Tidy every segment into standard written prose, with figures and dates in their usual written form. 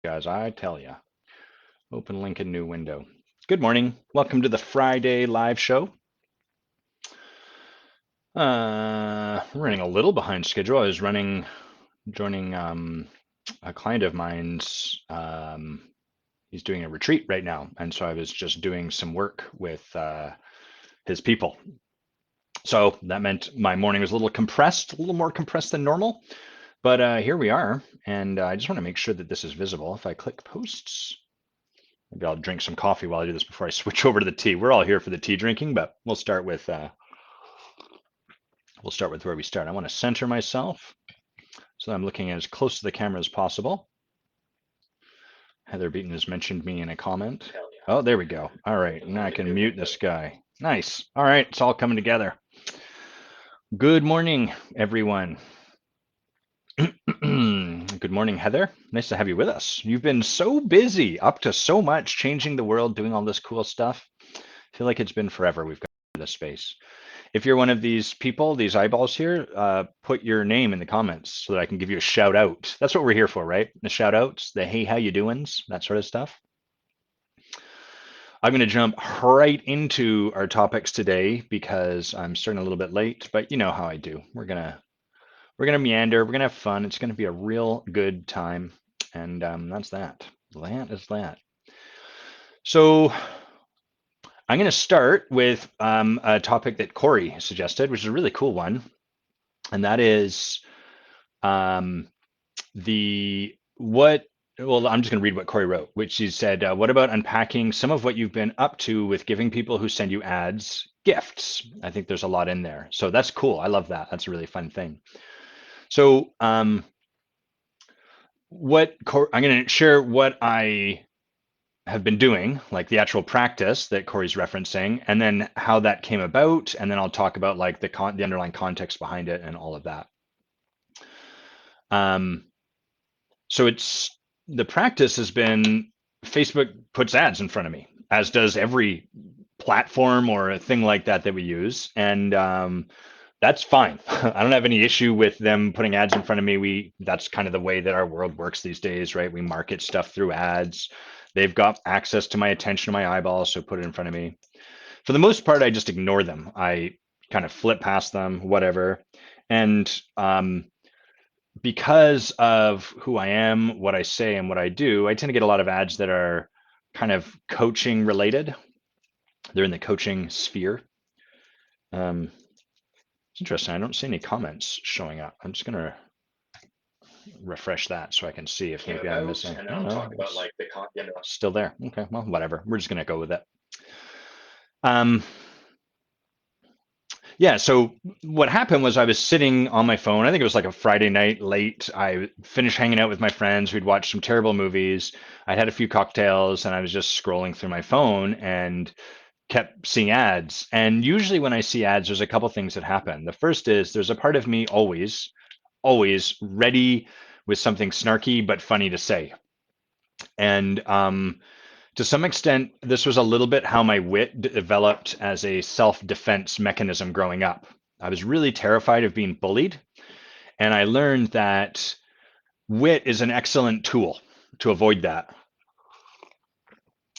Guys, I tell you. Open link in new window. Good morning. Welcome to the Friday live show. We're running a little behind schedule. I was joining a client of mine's. He's doing a retreat right now, and so I was just doing some work with his people. So that meant my morning was a little more compressed than normal. But here we are, and I just want to make sure that this is visible. If I click posts, maybe I'll drink some coffee while I do this before I switch over to the tea. We're all here for the tea drinking, but we'll start with where we start. I want to center myself so I'm looking as close to the camera as possible. Heather Beaton has mentioned me in a comment. Oh, there we go. All right, now I can mute this guy. Nice. All right, it's all coming together. Good morning, everyone. Good morning, Heather. Nice to have you with us. You've been so busy, up to so much, changing the world, doing all this cool stuff. I feel like it's been forever we've got this space. If you're one of these people, these eyeballs here, put your name in the comments so that I can give you a shout out. That's what we're here for, right? The shout outs, the hey, how you doings, that sort of stuff. I'm going to jump right into our topics today because I'm starting a little bit late, but you know how I do. We're gonna meander. We're gonna have fun. It's gonna be a real good time, and that's that. That is that. So I'm going to start with a topic that Corey suggested, which is a really cool one, and that is the what. Well, I'm just going to read what Corey wrote, which he said, "What about unpacking some of what you've been up to with giving people who send you ads gifts?" I think there's a lot in there, so that's cool. I love that. That's a really fun thing. So, I'm going to share what I have been doing, like the actual practice that Corey's referencing, and then how that came about, and then I'll talk about like the underlying context behind it and all of that. So it's the practice has been Facebook puts ads in front of me, as does every platform or a thing like that that we use, and that's fine. I don't have any issue with them putting ads in front of me. That's kind of the way that our world works these days, right? We market stuff through ads. They've got access to my attention, to my eyeballs, so put it in front of me. For the most part, I just ignore them. I kind of flip past them, whatever. And because of who I am, what I say, and what I do, I tend to get a lot of ads that are kind of coaching related. They're in the coaching sphere. It's interesting. I don't see any comments showing up. I'm just going to refresh that so I can see if maybe I'm missing. I don't know. Still there. Okay, well, whatever. We're just going to go with it. Yeah, so what happened was I was sitting on my phone. I think it was like a Friday night late. I finished hanging out with my friends. We'd watched some terrible movies. I'd had a few cocktails and I was just scrolling through my phone and kept seeing ads. And usually when I see ads, there's a couple things that happen. The first is there's a part of me always ready with something snarky but funny to say. And to some extent, this was a little bit how my wit developed as a self-defense mechanism growing up. I was really terrified of being bullied, and I learned that wit is an excellent tool to avoid that.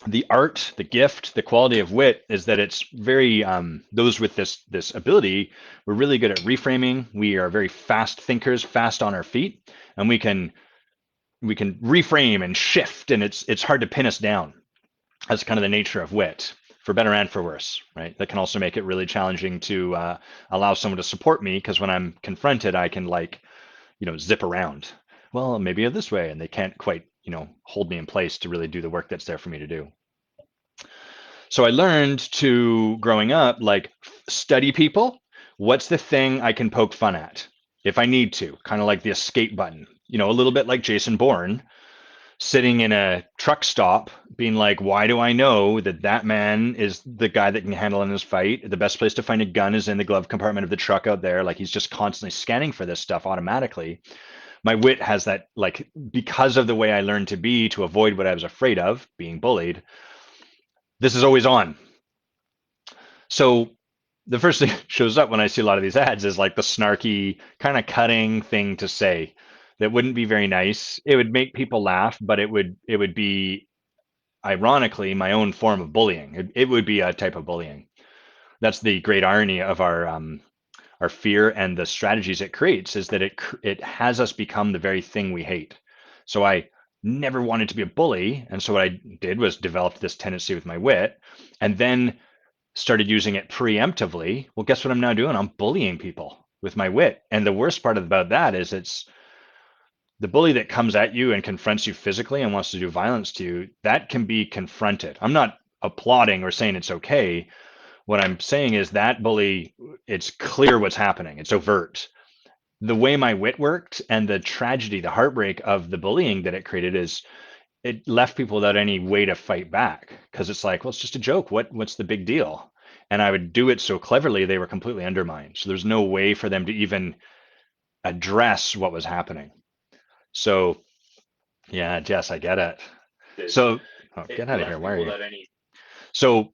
The art, the gift, the quality of wit is that it's very those with this ability, we're really good at reframing. We are very fast thinkers, fast on our feet, and we can reframe and shift, and it's hard to pin us down. That's kind of the nature of wit, for better and for worse, right? That can also make it really challenging to allow someone to support me, because when I'm confronted, I can zip around. Well, maybe this way, and they can't quite hold me in place to really do the work that's there for me to do. So I learned to, growing up, like, study people. What's the thing I can poke fun at if I need to? Kind of like the escape button, a little bit like Jason Bourne sitting in a truck stop being like, why do I know that man is the guy that can handle in this fight? The best place to find a gun is in the glove compartment of the truck out there. Like, he's just constantly scanning for this stuff automatically. My wit has that, like, because of the way I learned to be to avoid what I was afraid of, being bullied, this is always on. So the first thing that shows up when I see a lot of these ads is like the snarky, kind of cutting thing to say that wouldn't be very nice. It would make people laugh, but it would be ironically my own form of bullying. It would be a type of bullying. That's the great irony of our fear and the strategies it creates is that it has us become the very thing we hate. So I never wanted to be a bully, and so what I did was develop this tendency with my wit, and then started using it preemptively. Well, guess what I'm now doing? I'm bullying people with my wit. And the worst part about that is it's the bully that comes at you and confronts you physically and wants to do violence to you, that can be confronted. I'm not applauding or saying it's okay. What I'm saying is that bully, it's clear what's happening. It's overt. The way my wit worked and the tragedy, the heartbreak of the bullying that it created is it left people without any way to fight back because it's like, well, it's just a joke. What's the big deal? And I would do it so cleverly, they were completely undermined. So there's no way for them to even address what was happening. So yeah, Jess, I get it. So oh, get out of here. Why are you? So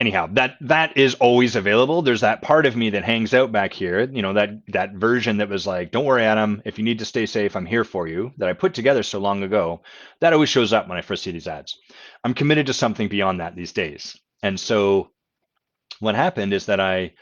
anyhow, that is always available. There's that part of me that hangs out back here, that version that was like, don't worry, Adam, if you need to stay safe, I'm here for you, that I put together so long ago. That always shows up when I first see these ads. I'm committed to something beyond that these days. And so what happened is that I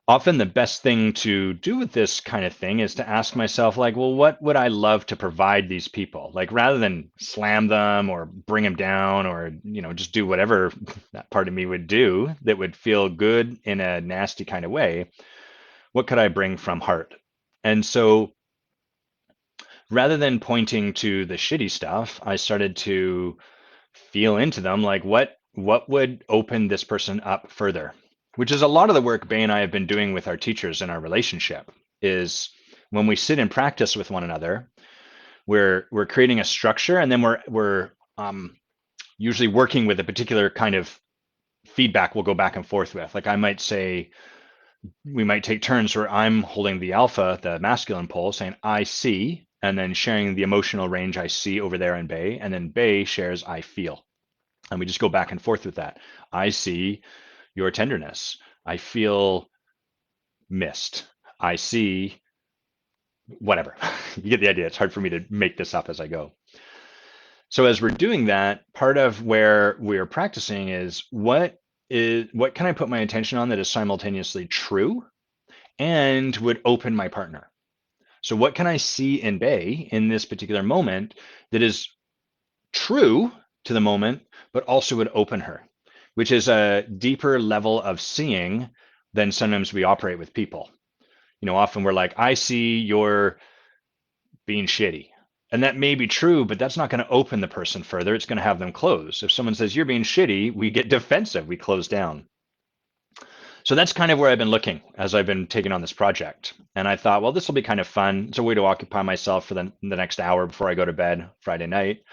often the best thing to do with this kind of thing is to ask myself, like, well, what would I love to provide these people? Like, rather than slam them or bring them down or, just do whatever that part of me would do that would feel good in a nasty kind of way, what could I bring from heart? And so rather than pointing to the shitty stuff, I started to feel into them, like what would open this person up further, which is a lot of the work Bay and I have been doing with our teachers in our relationship. Is when we sit and practice with one another, we're creating a structure, and then we're usually working with a particular kind of feedback we'll go back and forth with. Like I might say, we might take turns where I'm holding the alpha, the masculine pole, saying I see, and then sharing the emotional range I see over there in Bay, and then Bay shares I feel. And we just go back and forth with that. I see your tenderness. I feel missed. I see whatever. You get the idea. It's hard for me to make this up as I go. So as we're doing that, part of where we're practicing is what can I put my attention on that is simultaneously true and would open my partner? So what can I see in Bay in this particular moment that is true to the moment, but also would open her, which is a deeper level of seeing than sometimes we operate with people. Often we're like, I see you're being shitty. And that may be true, but that's not going to open the person further. It's going to have them close. If someone says you're being shitty, we get defensive, we close down. So that's kind of where I've been looking as I've been taking on this project. And I thought, well, this will be kind of fun. It's a way to occupy myself for the next hour before I go to bed Friday night.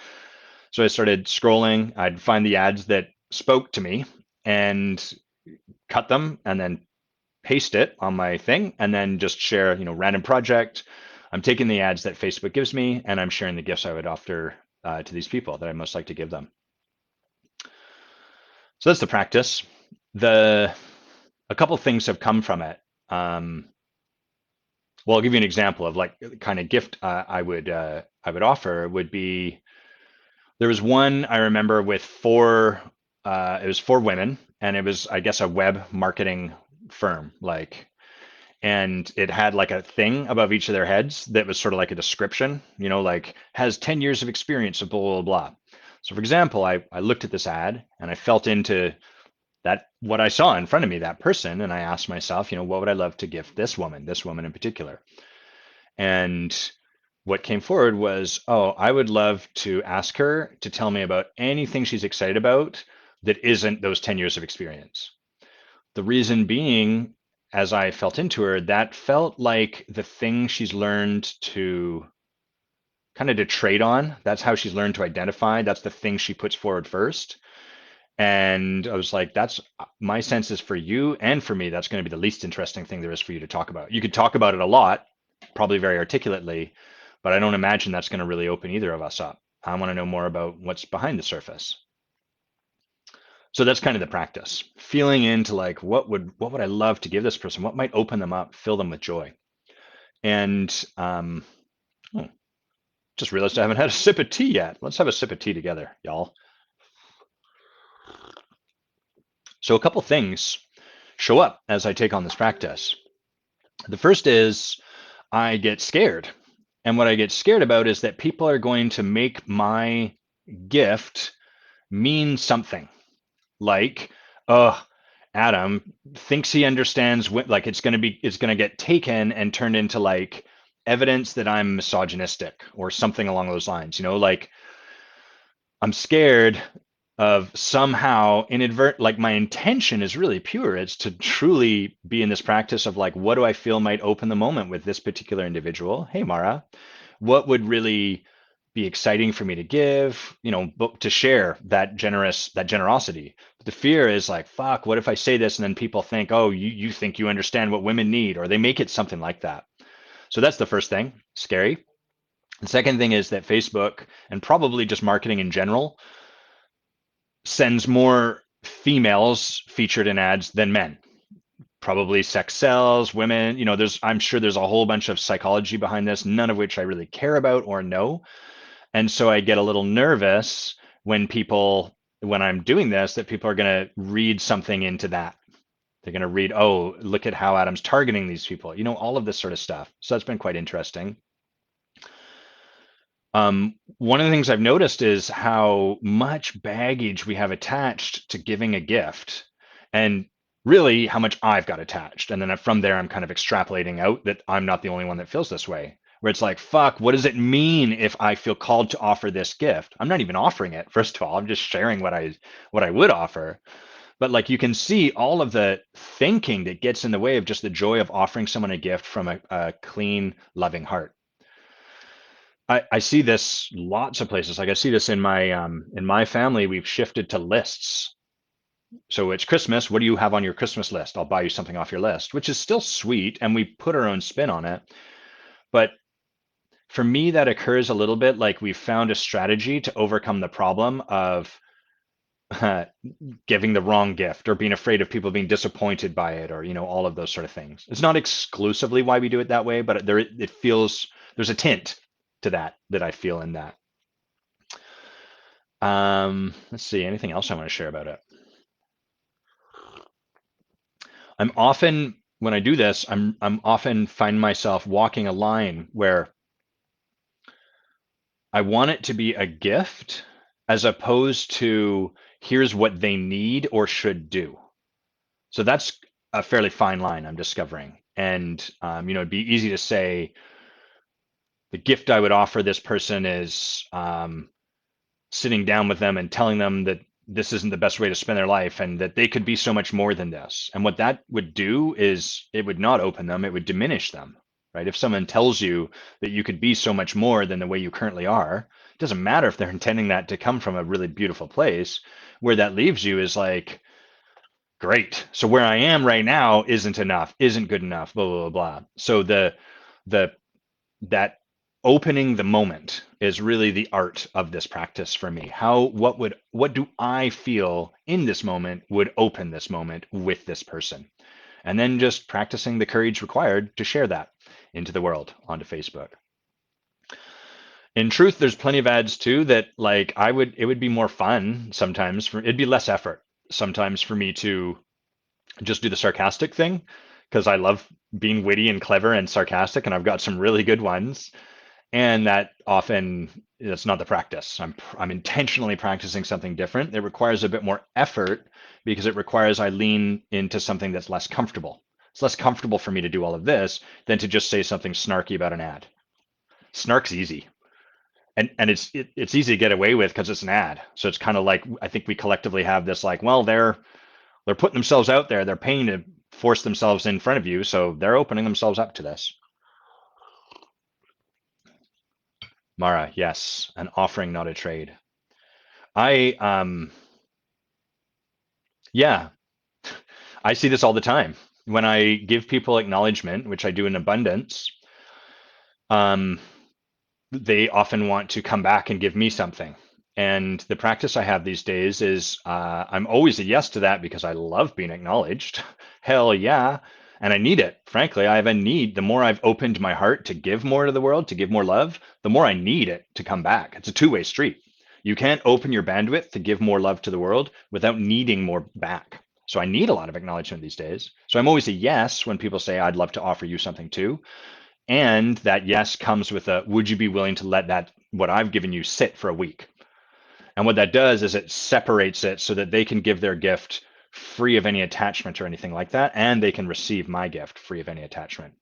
So I started scrolling. I'd find the ads that spoke to me and cut them and then paste it on my thing and then just share, random project. I'm taking the ads that Facebook gives me and I'm sharing the gifts I would offer to these people that I most like to give them. So that's the practice. A couple things have come from it. Well, I'll give you an example of like the kind of gift I would offer would be, there was one I remember with it was 4 women, and it was, I guess, a web marketing firm, and it had like a thing above each of their heads that was sort of like a description, like has 10 years of experience of blah, blah, blah. So for example, I looked at this ad and I felt into that, what I saw in front of me, that person, and I asked myself, what would I love to gift this woman in particular? And what came forward was, oh, I would love to ask her to tell me about anything she's excited about that isn't those 10 years of experience. The reason being, as I felt into her, that felt like the thing she's learned to kind of to trade on. That's how she's learned to identify. That's the thing she puts forward first. And I was like, that's my sense is for you and for me, that's going to be the least interesting thing there is for you to talk about. You could talk about it a lot, probably very articulately, but I don't imagine that's going to really open either of us up. I want to know more about what's behind the surface. So that's kind of the practice, feeling into like, what would I love to give this person? What might open them up, fill them with joy? And Oh, just realized I haven't had a sip of tea yet. Let's have a sip of tea together, y'all. So a couple things show up as I take on this practice. The first is I get scared. And what I get scared about is that people are going to make my gift mean something. Like, oh, Adam thinks he understands what, like it's going to get taken and turned into like evidence that I'm misogynistic or something along those lines. Like I'm scared of somehow like my intention is really pure. It's to truly be in this practice of like, what do I feel might open the moment with this particular individual? Hey, Mara, what would really be exciting for me to give, but to share that generosity. But the fear is like, fuck, what if I say this and then people think, oh, you think you understand what women need, or they make it something like that. So that's the first thing, scary. The second thing is that Facebook and probably just marketing in general sends more females featured in ads than men. Probably sex sells, women, I'm sure there's a whole bunch of psychology behind this, none of which I really care about or know. And so I get a little nervous when I'm doing this, that people are going to read something into that. They're going to read, oh, look at how Adam's targeting these people, all of this sort of stuff. So that's been quite interesting. One of the things I've noticed is how much baggage we have attached to giving a gift, and really how much I've got attached. And then from there, I'm kind of extrapolating out that I'm not the only one that feels this way, where it's like, fuck, what does it mean if I feel called to offer this gift? I'm not even offering it, first of all. I'm just sharing what I would offer. But like you can see all of the thinking that gets in the way of just the joy of offering someone a gift from a clean, loving heart. I see this lots of places. Like I see this in my family, we've shifted to lists. So it's Christmas. What do you have on your Christmas list? I'll buy you something off your list, which is still sweet, and we put our own spin on it. But for me, that occurs a little bit like we've found a strategy to overcome the problem of giving the wrong gift or being afraid of people being disappointed by it, or all of those sort of things. It's not exclusively why we do it that way, but it feels there's a tint to that I feel in that. Let's see, anything else I want to share about it? I'm often, when I do this, I'm often find myself walking a line where I want it to be a gift as opposed to here's what they need or should do. So that's a fairly fine line I'm discovering. And it'd be easy to say the gift I would offer this person is sitting down with them and telling them that this isn't the best way to spend their life and that they could be so much more than this. And what that would do is it would not open them, it would diminish them, right? If someone tells you that you could be so much more than the way you currently are, it doesn't matter if they're intending that to come from a really beautiful place. Where that leaves you is like, great. So where I am right now isn't enough, isn't good enough, blah, blah, blah, blah. So the that opening the moment is really the art of this practice for me. What do I feel in this moment would open this moment with this person? And then just practicing the courage required to share that into the world onto Facebook. In truth, there's plenty of ads too that like it would be more fun sometimes it'd be less effort sometimes for me to just do the sarcastic thing, because I love being witty and clever and sarcastic, and I've got some really good ones. And that often that's not the practice. I'm intentionally practicing something different. It requires a bit more effort because it requires I lean into something that's less comfortable. It's less comfortable for me to do all of this than to just say something snarky about an ad. Snark's easy. And it's easy to get away with because it's an ad. So it's kind of like I think we collectively have this like, well, they're putting themselves out there. They're paying to force themselves in front of you, so they're opening themselves up to this. Mara, yes, an offering, not a trade. I yeah, I see this all the time. When I give people acknowledgement, which I do in abundance, um, they often want to come back and give me something. And the practice I have these days is I'm always a yes to that because I love being acknowledged. Hell yeah. And I need it. Frankly, I have a need. The more I've opened my heart to give more to the world, to give more love, the more I need it to come back. It's a two-way street. You can't open your bandwidth to give more love to the world without needing more back. So I need a lot of acknowledgement these days. So I'm always a yes when people say, I'd love to offer you something too. And that yes comes with a, would you be willing to let that, what I've given you, sit for a week? And what that does is it separates it so that they can give their gift free of any attachment or anything like that, and they can receive my gift free of any attachment.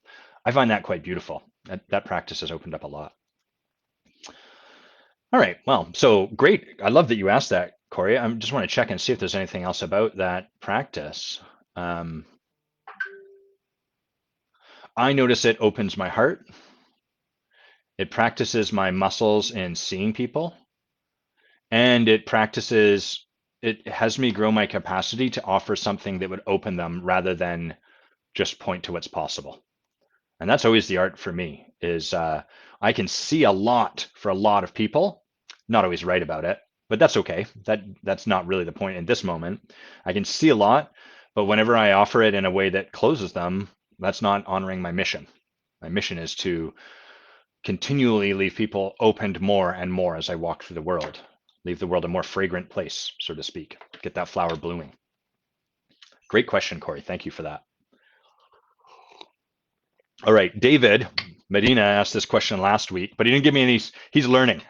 I find that quite beautiful. That practice has opened up a lot. All right, well, so great. I love that you asked that, Corey. I just want to check and see if there's anything else about that practice. Um, I notice it opens my heart. It practices my muscles in seeing people, and it has me grow my capacity to offer something that would open them rather than just point to what's possible. And that's always the art for me is I can see a lot for a lot of people, not always right about it, but that's okay. That's not really the point in this moment. I can see a lot, but whenever I offer it in a way that closes them, that's not honoring my mission. My mission is to continually leave people opened more and more as I walk through the world, leave the world a more fragrant place, so to speak, get that flower blooming. Great question, Corey. Thank you for that. All right, David Medina asked this question last week, but he didn't give me any. He's learning.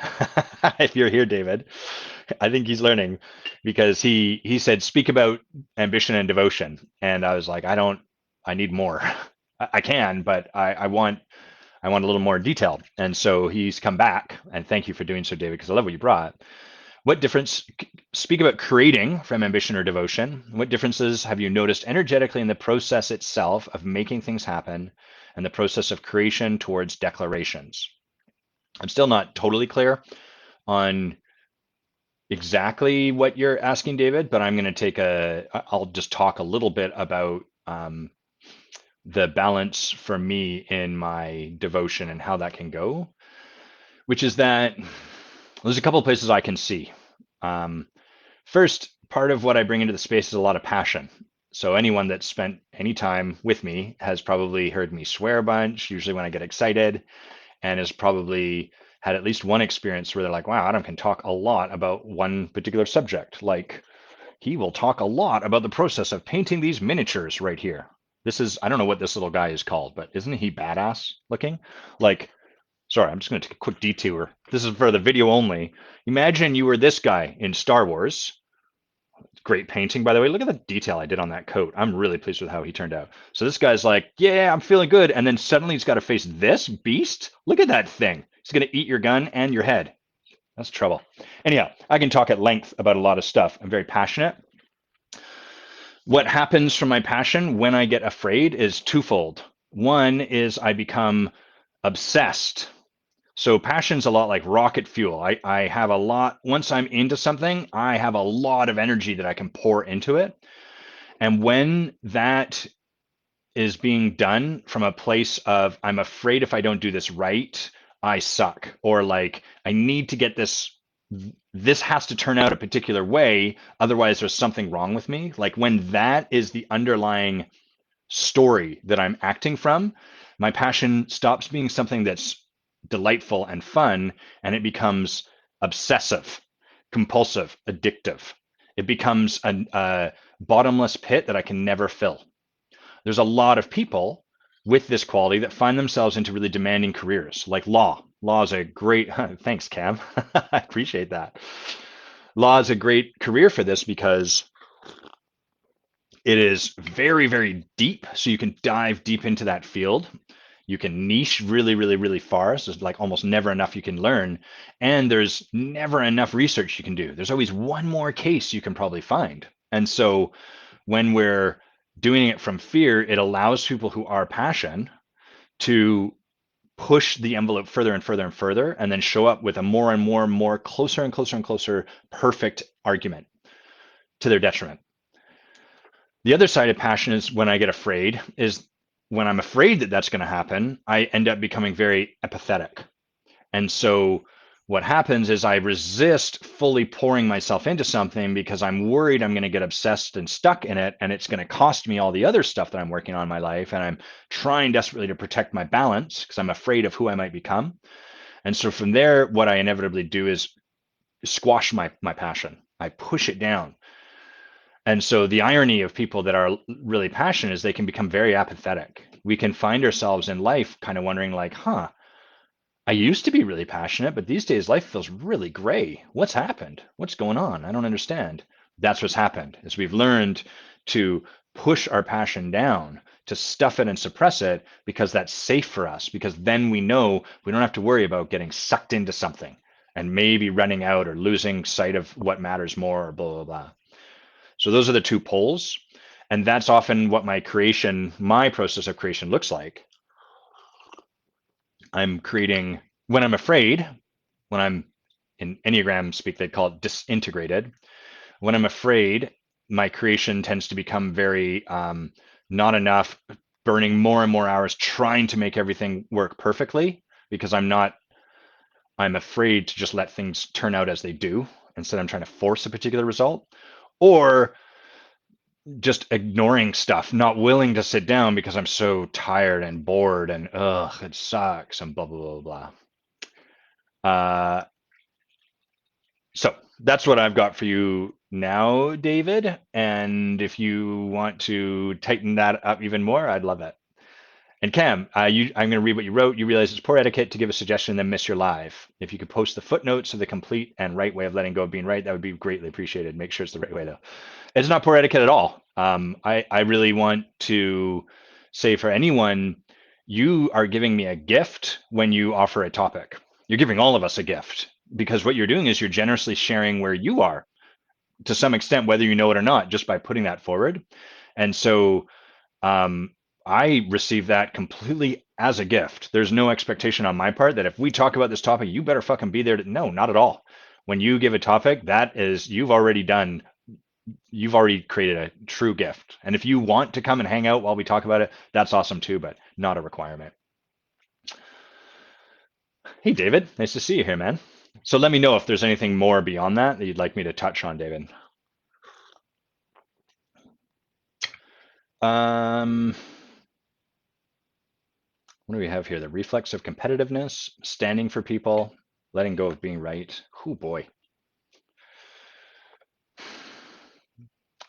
If you're here, David, I think he's learning because he said speak about ambition and devotion, and I was like, I don't. I need more. I can, but I want a little more detail. And so he's come back, and thank you for doing so, David, because I love what you brought. What difference, speak about creating from ambition or devotion. What differences have you noticed energetically in the process itself of making things happen and the process of creation towards declarations? I'm still not totally clear on exactly what you're asking, David, but I'm going to I'll just talk a little bit about the balance for me in my devotion and how that can go, which is that there's a couple of places I can see. First, part of what I bring into the space is a lot of passion. So anyone that's spent any time with me has probably heard me swear a bunch, usually when I get excited, and has probably had at least one experience where they're like, wow, Adam can talk a lot about one particular subject. Like he will talk a lot about the process of painting these miniatures right here. This is, I don't know what this little guy is called, but isn't he badass looking? Like, sorry, I'm just going to take a quick detour. This is for the video only. Imagine you were this guy in Star Wars. Great painting, by the way. Look at the detail I did on that coat. I'm really pleased with how he turned out. So this guy's like, yeah, I'm feeling good. And then suddenly he's got to face this beast. Look at that thing. He's going to eat your gun and your head. That's trouble. Anyhow, I can talk at length about a lot of stuff. I'm very passionate. What happens from my passion when I get afraid is twofold. One is I become obsessed. So passion's a lot like rocket fuel. I have a lot, once I'm into something, I have a lot of energy that I can pour into it. And when that is being done from a place of, I'm afraid if I don't do this right, I suck, or like, I need to get this has to turn out a particular way, otherwise there's something wrong with me. Like when that is the underlying story that I'm acting from, my passion stops being something that's delightful and fun, and it becomes obsessive, compulsive, addictive. It becomes a bottomless pit that I can never fill. There's a lot of people with this quality that find themselves into really demanding careers, like law. Law is a great, thanks, Cam. I appreciate that. Law is a great career for this because it is very, very deep. So you can dive deep into that field. You can niche really, really, really far. So it's like almost never enough you can learn. And there's never enough research you can do. There's always one more case you can probably find. And so when we're doing it from fear, it allows people who are passion to push the envelope further and further and further, and then show up with a more and more and more closer and closer and closer perfect argument to their detriment. The other side of passion is when I get afraid, is when I'm afraid that that's going to happen, I end up becoming very apathetic. And so What happens is I resist fully pouring myself into something because I'm worried I'm going to get obsessed and stuck in it, and it's going to cost me all the other stuff that I'm working on in my life. And I'm trying desperately to protect my balance because I'm afraid of who I might become. And so from there, what I inevitably do is squash my passion. I push it down. And so the irony of people that are really passionate is they can become very apathetic. We can find ourselves in life kind of wondering like, huh, I used to be really passionate, but these days life feels really gray. What's happened? What's going on? I don't understand. That's what's happened is we've learned to push our passion down, to stuff it and suppress it because that's safe for us, because then we know we don't have to worry about getting sucked into something and maybe running out or losing sight of what matters more or blah, blah, blah. So those are the two poles. And that's often what my process of creation looks like. I'm creating when I'm afraid, when I'm in Enneagram speak, they'd call it disintegrated. When I'm afraid, my creation tends to become very not enough, burning more and more hours trying to make everything work perfectly because I'm afraid to just let things turn out as they do. Instead, I'm trying to force a particular result. Or just ignoring stuff, not willing to sit down because I'm so tired and bored and ugh, it sucks and blah blah blah blah. So that's what I've got for you now, David. And if you want to tighten that up even more, I'd love it. And Cam, I'm going to read what you wrote. You realize it's poor etiquette to give a suggestion and then miss your live. If you could post the footnotes of the complete and right way of letting go of being right, that would be greatly appreciated. Make sure it's the right way, though. It's not poor etiquette at all. I really want to say for anyone, you are giving me a gift when you offer a topic. You're giving all of us a gift because what you're doing is you're generously sharing where you are to some extent, whether you know it or not, just by putting that forward. And so um, I receive that completely as a gift. There's no expectation on my part that if we talk about this topic, you better fucking be there. No, not at all. When you give a topic, that is, you've already created a true gift. And if you want to come and hang out while we talk about it, that's awesome too, but not a requirement. Hey, David, nice to see you here, man. So let me know if there's anything more beyond that that you'd like me to touch on, David. Um, what do we have here? The reflex of competitiveness, standing for people, letting go of being right. Oh boy.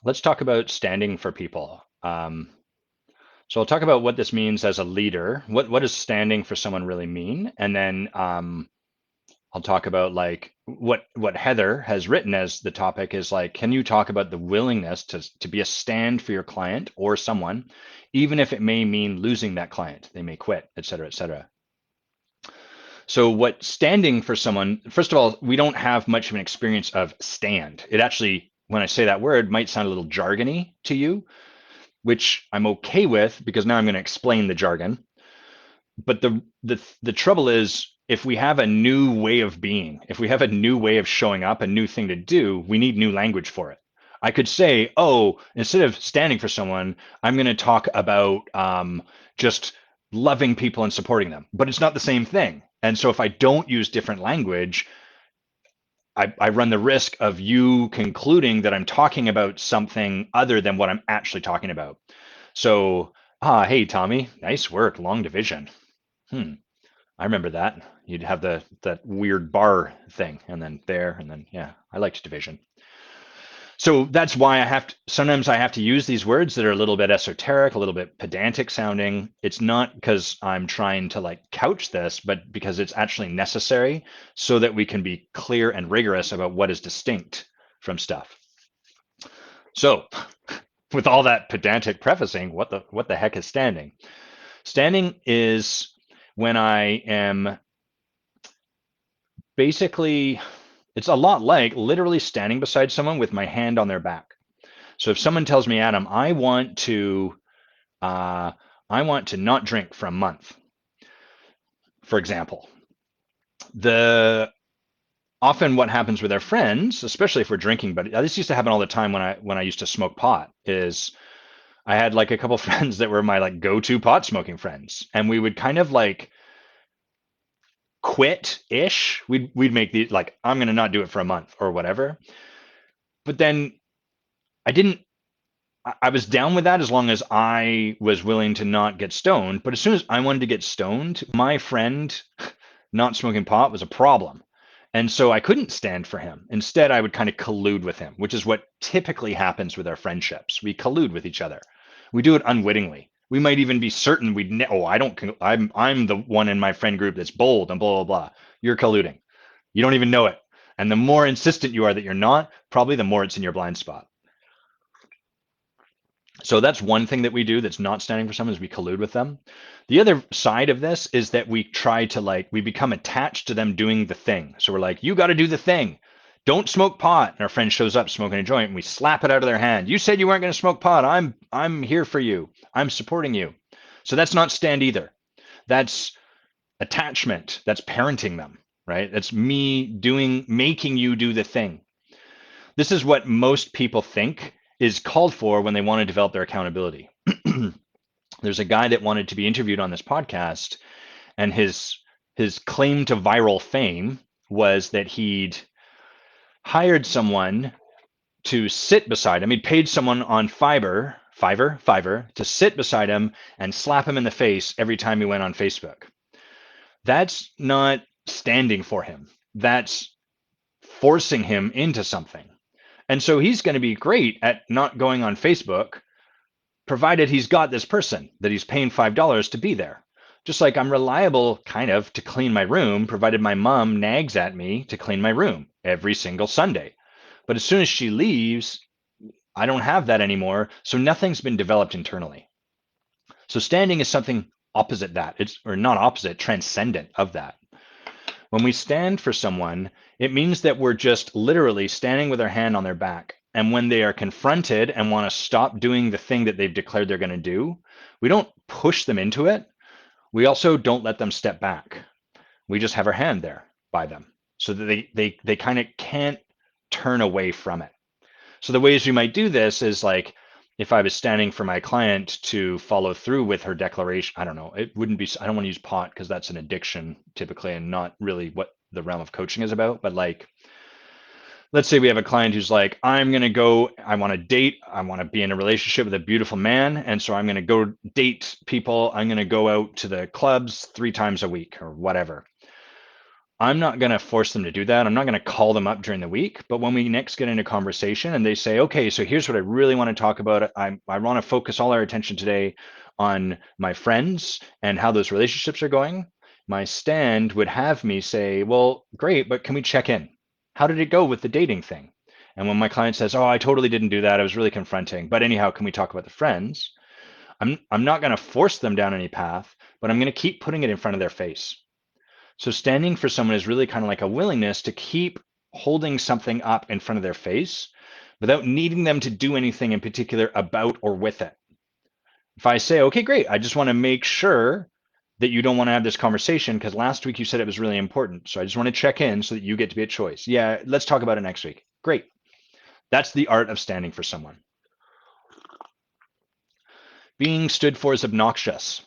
Let's talk about standing for people. So I'll talk about what this means as a leader. What does standing for someone really mean? And then I'll talk about like what Heather has written as the topic is like, can you talk about the willingness to be a stand for your client or someone, even if it may mean losing that client, they may quit, et cetera, et cetera. So what standing for someone, first of all, we don't have much of an experience of stand. It actually, when I say that word, might sound a little jargony to you, which I'm okay with because now I'm going to explain the jargon. But the trouble is if we have a new way of being, if we have a new way of showing up, a new thing to do, we need new language for it. I could say, oh, instead of standing for someone, I'm going to talk about just loving people and supporting them. But it's not the same thing. And so if I don't use different language, I run the risk of you concluding that I'm talking about something other than what I'm actually talking about. So, hey, Tommy, nice work, long division. I remember that. You'd have that weird bar thing, and then there, and then yeah, I liked division. So that's why sometimes I have to use these words that are a little bit esoteric, a little bit pedantic sounding. It's not because I'm trying to like couch this, but because it's actually necessary so that we can be clear and rigorous about what is distinct from stuff. So with all that pedantic prefacing, what the heck is standing? Standing is when I am basically, it's a lot like literally standing beside someone with my hand on their back. So if someone tells me, Adam, uh, I want to not drink for a month, for example, the often what happens with our friends, especially if we're drinking, but this used to happen all the time when I used to smoke pot, is I had like a couple friends that were my like go-to pot smoking friends, and we would kind of like quit-ish, we'd make these like, I'm gonna not do it for a month or whatever. But then I didn't I was down with that as long as I was willing to not get stoned. But as soon as I wanted to get stoned, my friend not smoking pot was a problem. And so I couldn't stand for him. Instead, I would kind of collude with him, which is what typically happens with our friendships. We collude with each other. We do it unwittingly. We might even be certain oh, I don't, I'm the one in my friend group that's bold and blah, blah, blah. You're colluding. You don't even know it. And the more insistent you are that you're not, probably the more it's in your blind spot. So that's one thing that we do that's not standing for someone is we collude with them. The other side of this is that we try to we become attached to them doing the thing. So we're like, you got to do the thing. Don't smoke pot. And our friend shows up smoking a joint and we slap it out of their hand. You said you weren't going to smoke pot. I'm here for you. I'm supporting you. So that's not stand either. That's attachment. That's parenting them, right? That's me making you do the thing. This is what most people think is called for when they want to develop their accountability. There's a guy that wanted to be interviewed on this podcast, and his claim to viral fame was that he'd hired someone to sit beside him. He'd paid someone on Fiverr to sit beside him and slap him in the face every time he went on Facebook. That's not standing for him. That's forcing him into something. And so he's going to be great at not going on Facebook, provided he's got this person that he's paying $5 to be there. Just like I'm reliable kind of to clean my room, provided my mom nags at me to clean my room every single Sunday. But as soon as she leaves, I don't have that anymore. So nothing's been developed internally. So standing is something opposite that. Or not opposite, transcendent of that. When we stand for someone, it means that we're just literally standing with our hand on their back. And when they are confronted and want to stop doing the thing that they've declared they're going to do, we don't push them into it. We also don't let them step back. We just have our hand there by them so that they kind of can't turn away from it. So the ways we might do this is like, if I was standing for my client to follow through with her declaration, I don't know, it wouldn't be, I don't want to use pot because that's an addiction typically and not really what the realm of coaching is about. But like, let's say we have a client who's like, I'm going to go, I want to date, I want to be in a relationship with a beautiful man. And so I'm going to go date people. I'm going to go out to the clubs 3 times a week or whatever. I'm not going to force them to do that. I'm not going to call them up during the week. But when we next get into conversation and they say, okay, so here's what I really want to talk about. I want to focus all our attention today on my friends and how those relationships are going. My stand would have me say, well, great, but can we check in? How did it go with the dating thing? And when my client says, oh, I totally didn't do that. I was really confronting. But anyhow, can we talk about the friends? I'm not going to force them down any path, but I'm going to keep putting it in front of their face. So standing for someone is really kind of like a willingness to keep holding something up in front of their face without needing them to do anything in particular about or with it. If I say, okay, great, I just want to make sure that you don't want to have this conversation because last week you said it was really important. So I just want to check in so that you get to be a choice. Yeah, let's talk about it next week. Great. That's the art of standing for someone. Being stood for is obnoxious.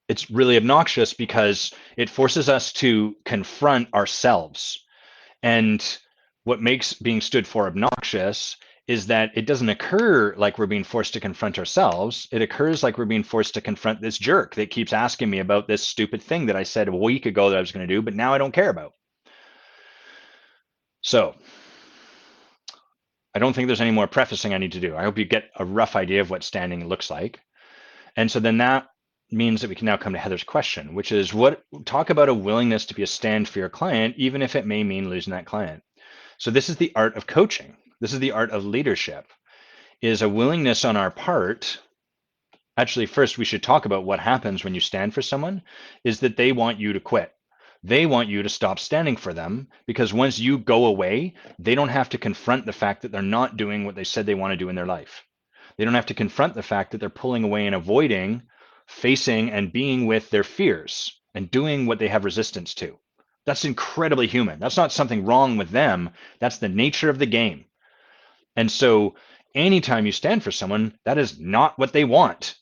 It's really obnoxious because it forces us to confront ourselves. And what makes being stood for obnoxious is that it doesn't occur like we're being forced to confront ourselves. It occurs like we're being forced to confront this jerk that keeps asking me about this stupid thing that I said a week ago that I was going to do, but now I don't care about. So I don't think there's any more prefacing I need to do. I hope you get a rough idea of what standing looks like. And so then that means that we can now come to Heather's question, which is talk about a willingness to be a stand for your client, even if it may mean losing that client. So this is the art of coaching. This is the art of leadership, is a willingness on our part. Actually, first we should talk about what happens when you stand for someone is that they want you to quit. They want you to stop standing for them because once you go away, they don't have to confront the fact that they're not doing what they said they want to do in their life. They don't have to confront the fact that they're pulling away and avoiding facing and being with their fears and doing what they have resistance to. That's incredibly human. That's not something wrong with them. That's the nature of the game. And so anytime you stand for someone, that is not what they want.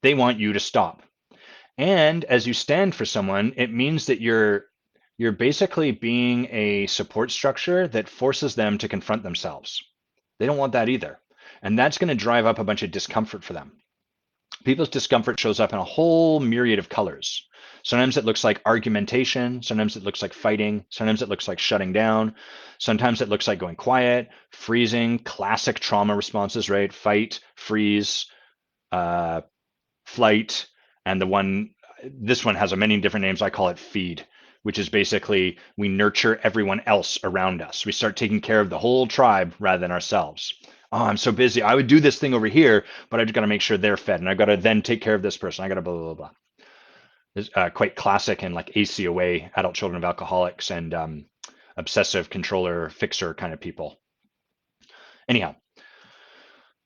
They want you to stop. And as you stand for someone, it means that you're basically being a support structure that forces them to confront themselves. They don't want that either. And that's going to drive up a bunch of discomfort for them. People's discomfort shows up in a whole myriad of colors. Sometimes it looks like argumentation. Sometimes it looks like fighting. Sometimes it looks like shutting down. Sometimes it looks like going quiet, freezing, classic trauma responses, right? Fight, freeze, uh, flight, and this one has a many different names. I call it feed, which is basically we nurture everyone else around us. We start taking care of the whole tribe rather than ourselves. Oh, I'm so busy. I would do this thing over here, but I've got to make sure they're fed, and I've got to then take care of this person. I got to blah blah blah. It's quite classic in like ACOA, adult children of alcoholics, and obsessive controller fixer kind of people. Anyhow,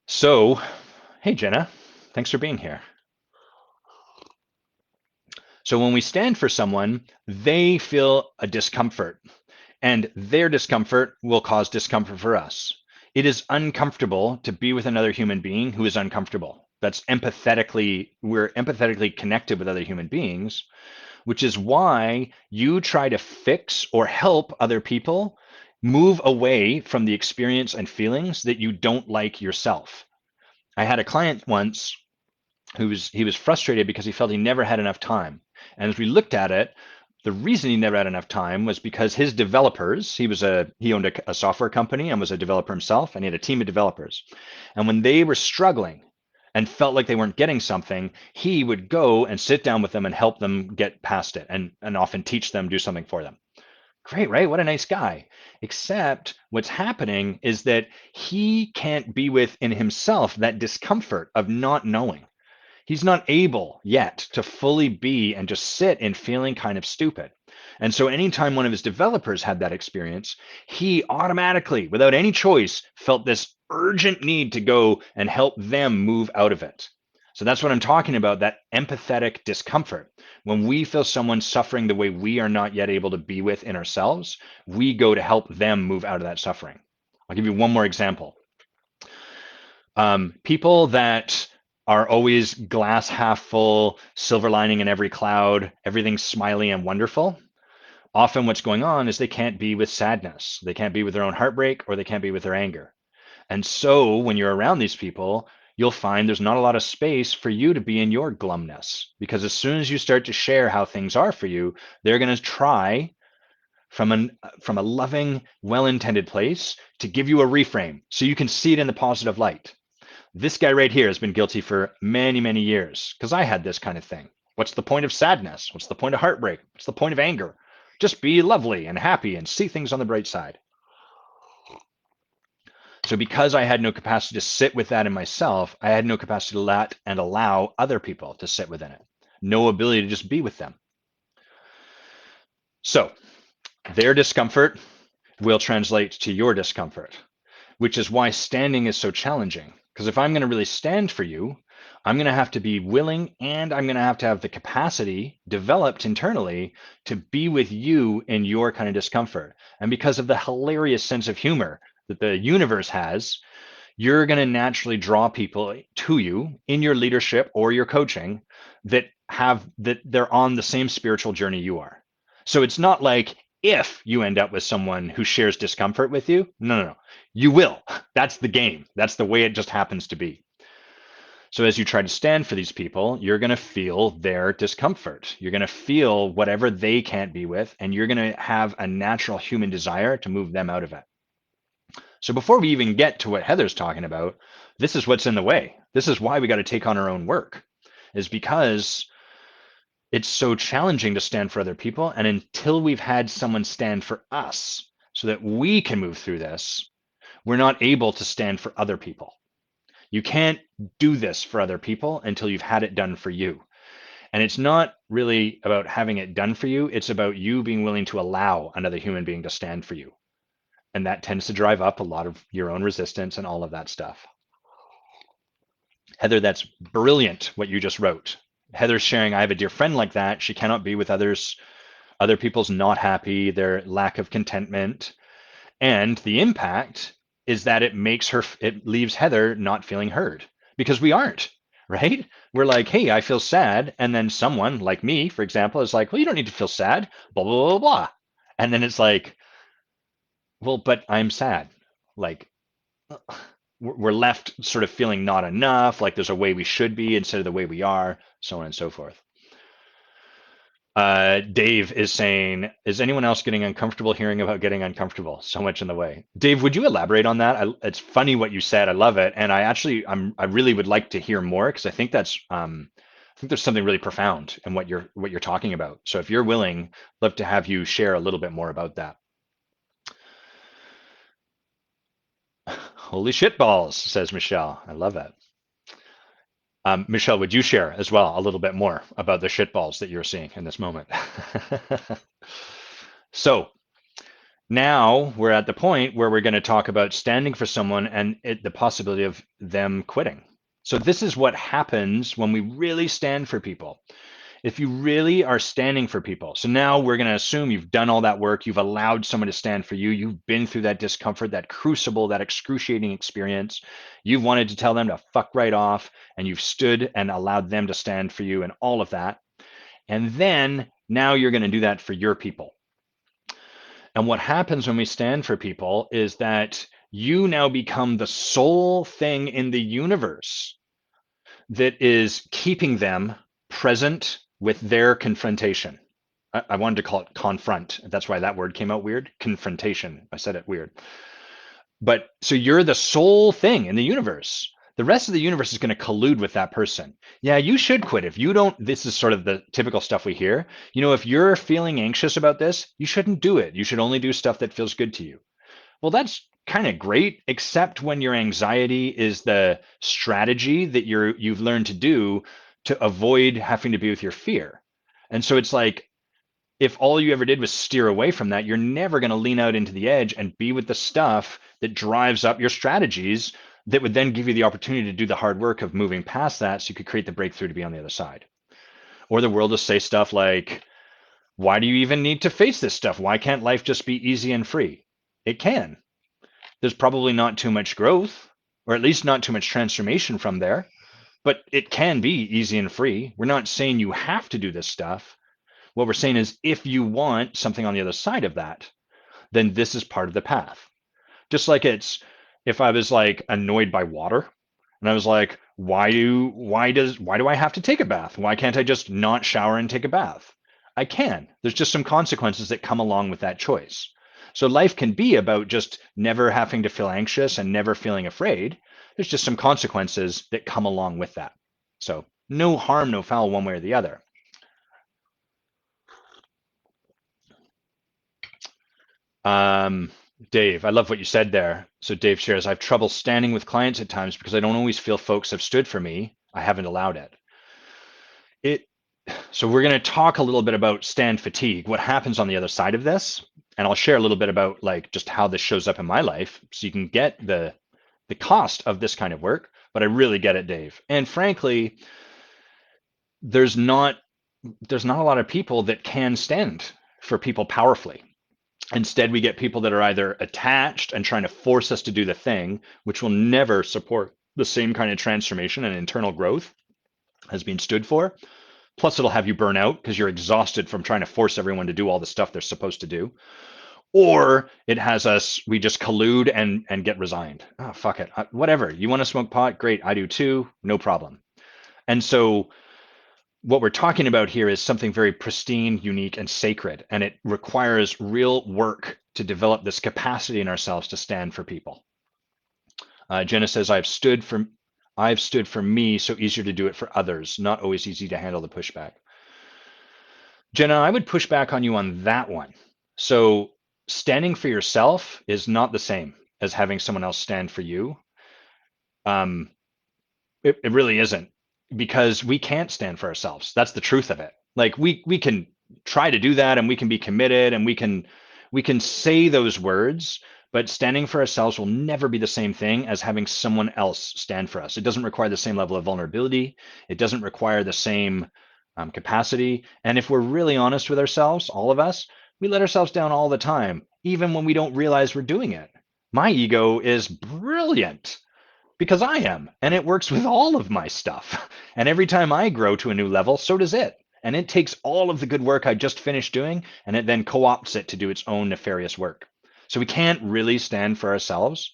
so hey Jenna, thanks for being here. So when we stand for someone, they feel a discomfort, and their discomfort will cause discomfort for us. It is uncomfortable to be with another human being who is uncomfortable. We're empathetically connected with other human beings, which is why you try to fix or help other people move away from the experience and feelings that you don't like yourself. I had a client once he was frustrated because he felt he never had enough time. And as we looked at it, the reason he never had enough time was because his developers, he owned a software company and was a developer himself, and he had a team of developers. And when they were struggling and felt like they weren't getting something, he would go and sit down with them and help them get past it and often teach them, do something for them. Great, right? What a nice guy. Except what's happening is that he can't be within himself that discomfort of not knowing. He's not able yet to fully be and just sit in feeling kind of stupid. And so anytime one of his developers had that experience, he automatically, without any choice, felt this urgent need to go and help them move out of it. So that's what I'm talking about, that empathetic discomfort. When we feel someone suffering the way we are not yet able to be with in ourselves, we go to help them move out of that suffering. I'll give you one more example. People that are always glass half full, silver lining in every cloud, everything's smiley and wonderful. Often what's going on is they can't be with sadness. They can't be with their own heartbreak, or they can't be with their anger. And so when you're around these people, you'll find there's not a lot of space for you to be in your glumness, because as soon as you start to share how things are for you, they're going to try from a loving, well-intended place to give you a reframe so you can see it in the positive light. This guy right here has been guilty for many, many years because I had this kind of thing. What's the point of sadness? What's the point of heartbreak? What's the point of anger? Just be lovely and happy and see things on the bright side. So because I had no capacity to sit with that in myself, I had no capacity to let and allow other people to sit within it. No ability to just be with them. So their discomfort will translate to your discomfort, which is why standing is so challenging. Because if I'm going to really stand for you, I'm going to have to be willing, and I'm going to have the capacity developed internally to be with you in your kind of discomfort. And because of the hilarious sense of humor that the universe has, you're going to naturally draw people to you in your leadership or your coaching that they're on the same spiritual journey you are. So it's not like if you end up with someone who shares discomfort with you, no. You will. That's the game. That's the way it just happens to be. So as you try to stand for these people, you're going to feel their discomfort. You're going to feel whatever they can't be with, and you're going to have a natural human desire to move them out of it. So before we even get to what Heather's talking about, this is what's in the way. This is why we got to take on our own work, is because it's so challenging to stand for other people. And until we've had someone stand for us so that we can move through this, we're not able to stand for other people. You can't do this for other people until you've had it done for you. And it's not really about having it done for you. It's about you being willing to allow another human being to stand for you. And that tends to drive up a lot of your own resistance and all of that stuff. Heather, that's brilliant what you just wrote. Heather's sharing, I have a dear friend like that. She cannot be with others. Other people's not happy, their lack of contentment. And the impact is that it leaves Heather not feeling heard, because we aren't. right? We're like, hey, I feel sad. And then someone like me, for example, is like, well, you don't need to feel sad, blah, blah, blah, blah. And then it's like, well, but I'm sad. Like, we're left sort of feeling not enough, like there's a way we should be instead of the way we are, so on and so forth. Dave is saying, is anyone else getting uncomfortable hearing about getting uncomfortable? So much in the way. Dave, would you elaborate on that? It's funny what you said. I love it, and I really would like to hear more because I think there's something really profound in what you're talking about. So if you're willing, love to have you share a little bit more about that. Holy shit balls, says Michelle. I love it. Michelle, would you share as well a little bit more about the shitballs that you're seeing in this moment? So now we're at the point where we're going to talk about standing for someone and the possibility of them quitting. So this is what happens when we really stand for people. If you really are standing for people, so now we're going to assume you've done all that work, you've allowed someone to stand for you, you've been through that discomfort, that crucible, that excruciating experience, you've wanted to tell them to fuck right off, and you've stood and allowed them to stand for you and all of that. And then now you're going to do that for your people. And what happens when we stand for people is that you now become the sole thing in the universe that is keeping them present with their confrontation. I wanted to call it confront. That's why that word came out weird. Confrontation. I said it weird. But so you're the sole thing in the universe. The rest of the universe is going to collude with that person. Yeah, you should quit. If you don't, this is sort of the typical stuff we hear. You know, if you're feeling anxious about this, you shouldn't do it. You should only do stuff that feels good to you. Well, that's kind of great, except when your anxiety is the strategy that you've learned to do to avoid having to be with your fear. And so it's like if all you ever did was steer away from that, you're never going to lean out into the edge and be with the stuff that drives up your strategies that would then give you the opportunity to do the hard work of moving past that so you could create the breakthrough to be on the other side. Or the world will say stuff like, why do you even need to face this stuff? Why can't life just be easy and free? It can. There's probably not too much growth, or at least not too much transformation from there, but it can be easy and free. We're not saying you have to do this stuff. What we're saying is if you want something on the other side of that, then this is part of the path. Just like it's if I was like annoyed by water and I was like, why do I have to take a bath? Why can't I just not shower and take a bath? I can. There's just some consequences that come along with that choice. So life can be about just never having to feel anxious and never feeling afraid. There's just some consequences that come along with that. So no harm, no foul one way or the other. Um, Dave, I love what you said there. So Dave shares, I have trouble standing with clients at times because I don't always feel folks have stood for me. I haven't allowed it. It so we're going to talk a little bit about stand fatigue, what happens on the other side of this, and I'll share a little bit about like just how this shows up in my life so you can get the cost of this kind of work, but I really get it, Dave. And frankly, there's not there's not a lot of people that can stand for people powerfully. Instead, we get people that are either attached and trying to force us to do the thing, which will never support the same kind of transformation and internal growth has been stood for. Plus, it'll have you burn out because you're exhausted from trying to force everyone to do all the stuff they're supposed to do. Or it has us, we just collude and get resigned. Oh, fuck it. Whatever. You want to smoke pot? Great. I do too. No problem. And so what we're talking about here is something very pristine, unique, and sacred, and it requires real work to develop this capacity in ourselves to stand for people. Jenna says, I've stood for me, so easier to do it for others, not always easy to handle the pushback. Jenna, I would push back on you on that one. So standing for yourself is not the same as having someone else stand for you. Um, it really isn't because we can't stand for ourselves. That's the truth of it. Like we can try to do that and we can be committed and we can say those words, but standing for ourselves will never be the same thing as having someone else stand for us. It doesn't require the same level of vulnerability. It doesn't require the same capacity. And if we're really honest with ourselves, all of us, we let ourselves down all the time, even when we don't realize we're doing it. My ego is brilliant. because I am, and it works with all of my stuff. And every time I grow to a new level, so does it. And it takes all of the good work I just finished doing, and it then co-opts it to do its own nefarious work. So we can't really stand for ourselves.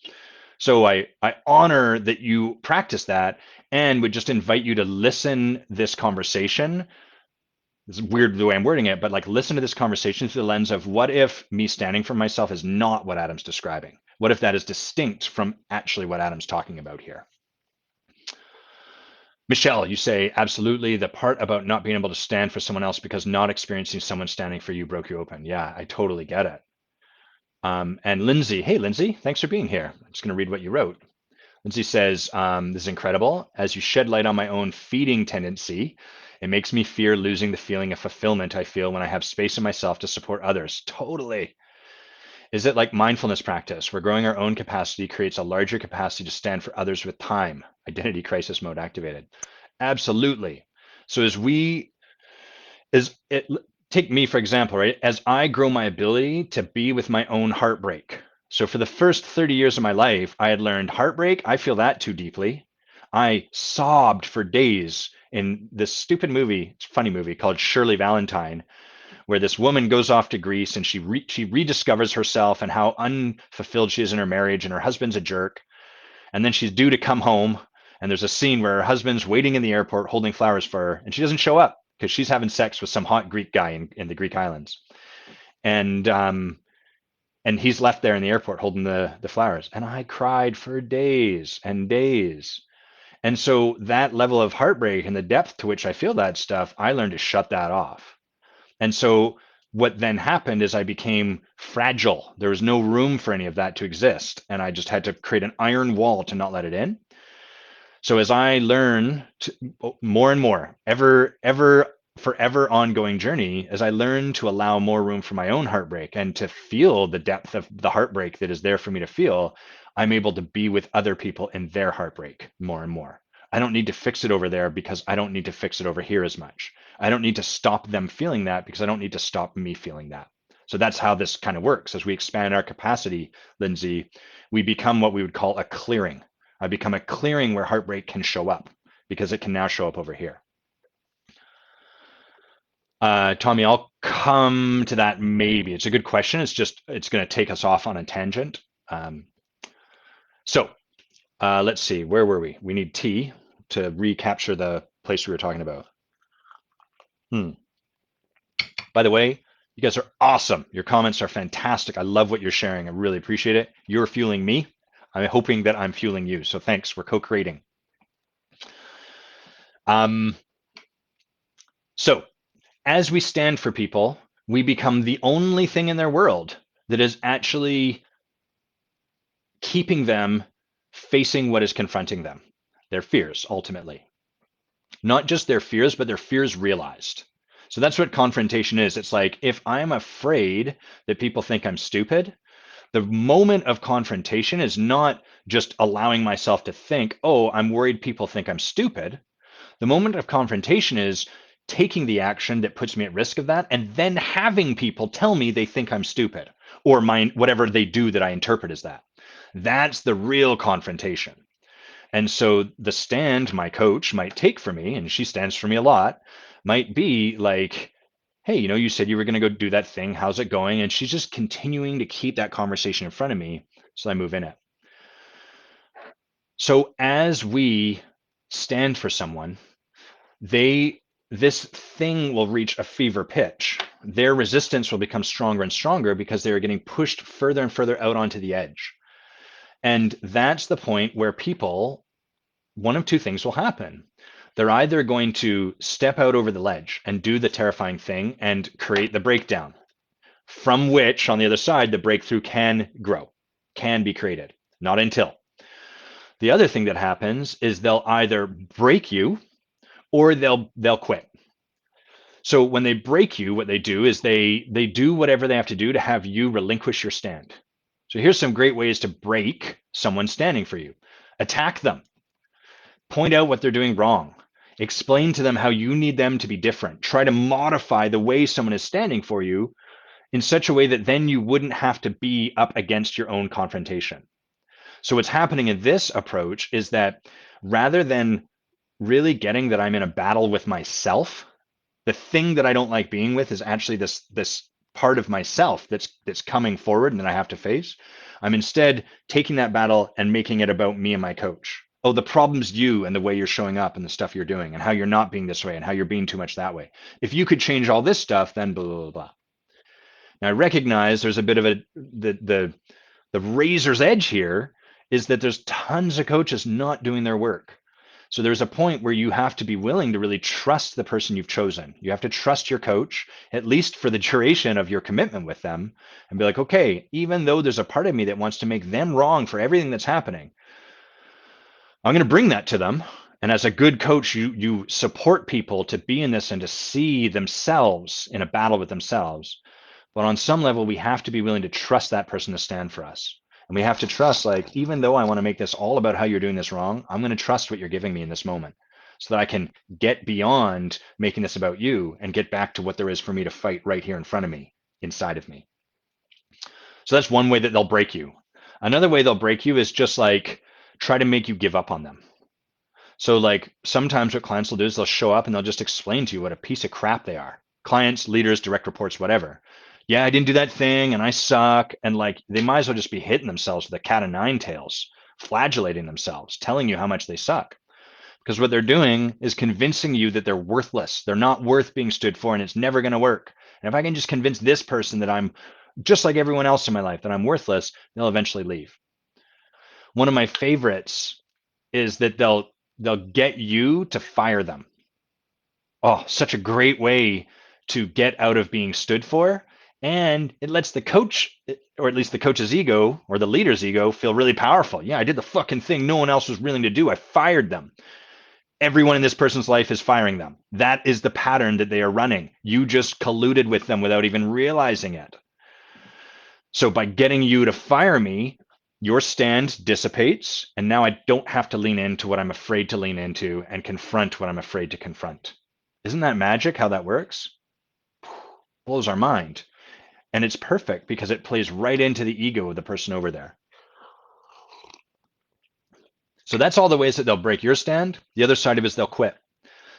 So I honor that you practice that and would just invite you to listen this conversation. It's weird the way I'm wording it, but like listen to this conversation through the lens of what if me standing for myself is not what Adam's describing? What if that is distinct from actually what Adam's talking about here? Michelle, you say absolutely the part about not being able to stand for someone else because not experiencing someone standing for you broke you open. Yeah, I totally get it. And Lindsay, hey Lindsay, thanks for being here. I'm just going to read what you wrote. Lindsay says, this is incredible. As you shed light on my own feeding tendency, it makes me fear losing the feeling of fulfillment I feel when I have space in myself to support others. Totally. Is it like mindfulness practice, where growing our own capacity creates a larger capacity to stand for others with time? Identity crisis mode activated. Absolutely. So as we is it take me for example, right? As I grow my ability to be with my own heartbreak. So for the first 30 years of my life, I had learned heartbreak, I feel that too deeply. I sobbed for days in this stupid movie, it's a funny movie called Shirley Valentine, where this woman goes off to Greece and she rediscovers herself and how unfulfilled she is in her marriage and her husband's a jerk. And then she's due to come home and there's a scene where her husband's waiting in the airport holding flowers for her and she doesn't show up because she's having sex with some hot Greek guy in the Greek islands. And and he's left there in the airport holding the flowers. And I cried for days and days. And so that level of heartbreak and the depth to which I feel that stuff, I learned to shut that off. And so what then happened is I became fragile. There was no room for any of that to exist. And I just had to create an iron wall to not let it in. So as I learn more and more, ever, forever ongoing journey, as I learn to allow more room for my own heartbreak and to feel the depth of the heartbreak that is there for me to feel, I'm able to be with other people in their heartbreak more and more. I don't need to fix it over there because I don't need to fix it over here as much. I don't need to stop them feeling that because I don't need to stop me feeling that. So that's how this kind of works. As we expand our capacity, Lindsay, we become what we would call a clearing. I become a clearing where heartbreak can show up because it can now show up over here. Tommy, I'll come to that maybe. It's a good question. It's just, it's going to take us off on a tangent. So let's see, where were we? We need T to recapture the place we were talking about. By the way, you guys are awesome. Your comments are fantastic. I love what you're sharing. I really appreciate it. You're fueling me. I'm hoping that I'm fueling you. So thanks. We're co-creating. So as we stand for people, we become the only thing in their world that is actually keeping them facing what is confronting them, their fears, ultimately. Not just their fears, but their fears realized. So that's what confrontation is. It's like, if I'm afraid that people think I'm stupid, the moment of confrontation is not just allowing myself to think, oh, I'm worried people think I'm stupid. The moment of confrontation is taking the action that puts me at risk of that and then having people tell me they think I'm stupid or whatever they do that I interpret as that. That's the real confrontation. And so the stand my coach might take for me, and she stands for me a lot, might be like, hey, you said you were going to go do that thing. How's it going? And she's just continuing to keep that conversation in front of me. So I move in it. So as we stand for someone, this thing will reach a fever pitch. Their resistance will become stronger and stronger because they are getting pushed further and further out onto the edge. And that's the point where people, one of two things will happen. They're either going to step out over the ledge and do the terrifying thing and create the breakdown, from which on the other side, the breakthrough can grow, can be created, not until. The other thing that happens is they'll either break you or they'll quit. So when they break you, what they do is they do whatever they have to do to have you relinquish your stand. So here's some great ways to break someone standing for you. Attack them. Point out what they're doing wrong. Explain to them how you need them to be different. Try to modify the way someone is standing for you in such a way that then you wouldn't have to be up against your own confrontation. So what's happening in this approach is that rather than really getting that I'm in a battle with myself, the thing that I don't like being with is actually this part of myself that's coming forward and that I have to face. I'm instead taking that battle and making it about me and my coach. Oh, the problem's you and the way you're showing up and the stuff you're doing and how you're not being this way and how you're being too much that way. If you could change all this stuff, then blah blah blah. Now I recognize there's a bit of the razor's edge here is that there's tons of coaches not doing their work. So there's a point where you have to be willing to really trust the person you've chosen. You have to trust your coach, at least for the duration of your commitment with them, and be like, okay, even though there's a part of me that wants to make them wrong for everything that's happening, I'm going to bring that to them. And as a good coach, you support people to be in this and to see themselves in a battle with themselves. But on some level, we have to be willing to trust that person to stand for us. And we have to trust, like, even though I want to make this all about how you're doing this wrong, I'm going to trust what you're giving me in this moment so that I can get beyond making this about you and get back to what there is for me to fight right here in front of me, inside of me. So that's one way that they'll break you. Another way they'll break you is just like try to make you give up on them. So like sometimes what clients will do is they'll show up and they'll just explain to you what a piece of crap they are. Clients, leaders, direct reports, whatever. Yeah, I didn't do that thing and I suck. And like they might as well just be hitting themselves with a cat of nine tails, flagellating themselves, telling you how much they suck. Because what they're doing is convincing you that they're worthless. They're not worth being stood for and it's never going to work. And if I can just convince this person that I'm just like everyone else in my life, that I'm worthless, they'll eventually leave. One of my favorites is that they'll get you to fire them. Oh, such a great way to get out of being stood for. And it lets the coach, or at least the coach's ego or the leader's ego, feel really powerful. Yeah, I did the fucking thing no one else was willing to do. I fired them. Everyone in this person's life is firing them. That is the pattern that they are running. You just colluded with them without even realizing it. So by getting you to fire me, your stand dissipates. And now I don't have to lean into what I'm afraid to lean into and confront what I'm afraid to confront. Isn't that magic how that works? Blows our mind. And it's perfect because it plays right into the ego of the person over there. So that's all the ways that they'll break your stand. The other side of it is they'll quit.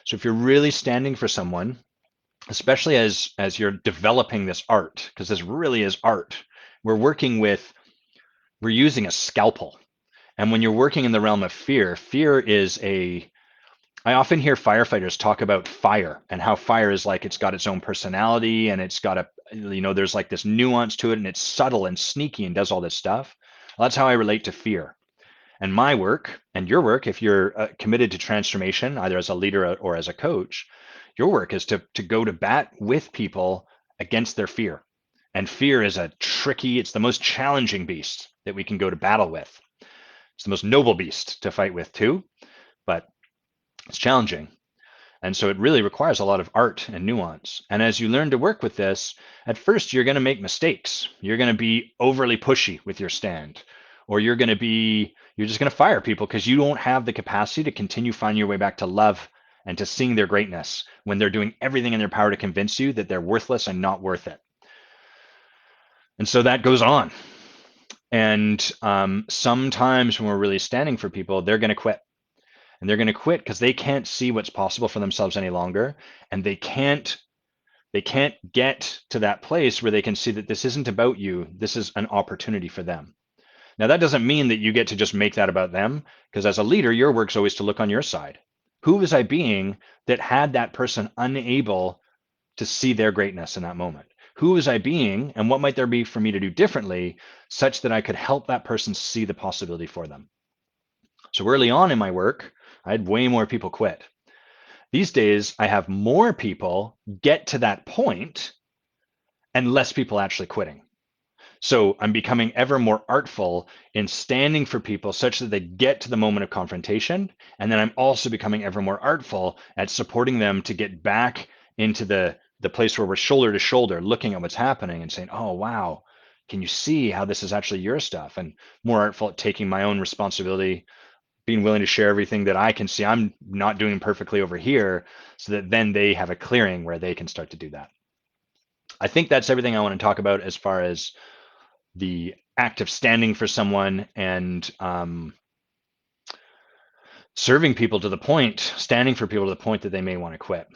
So if you're really standing for someone, especially as you're developing this art, because this really is art, we're using a scalpel. And when you're working in the realm of fear, I often hear firefighters talk about fire and how fire is like it's got its own personality and it's got there's like this nuance to it and it's subtle and sneaky and does all this stuff. Well, that's how I relate to fear. And my work and your work, if you're committed to transformation, either as a leader or as a coach, your work is to go to bat with people against their fear. And fear is it's the most challenging beast that we can go to battle with. It's the most noble beast to fight with too, but it's challenging. And so it really requires a lot of art and nuance. And as you learn to work with this, at first you're going to make mistakes. You're going to be overly pushy with your stand, or you're just going to fire people because you don't have the capacity to continue finding your way back to love and to seeing their greatness when they're doing everything in their power to convince you that they're worthless and not worth it. And so that goes on. And sometimes when we're really standing for people, they're going to quit. And they're going to quit because they can't see what's possible for themselves any longer. And they can't get to that place where they can see that this isn't about you. This is an opportunity for them. Now, that doesn't mean that you get to just make that about them, because as a leader, your work's always to look on your side. Who was I being that had that person unable to see their greatness in that moment? Who was I being, and what might there be for me to do differently such that I could help that person see the possibility for them? So early on in my work, I had way more people quit. These days, I have more people get to that point and less people actually quitting. So I'm becoming ever more artful in standing for people such that they get to the moment of confrontation. And then I'm also becoming ever more artful at supporting them to get back into the place where we're shoulder to shoulder, looking at what's happening and saying, oh, wow, can you see how this is actually your stuff? And more artful at taking my own responsibility, being willing to share everything that I can see I'm not doing perfectly over here, so that then they have a clearing where they can start to do that. I think that's everything I want to talk about as far as the act of standing for someone and serving people to the point, standing for people to the point that they may want to quit.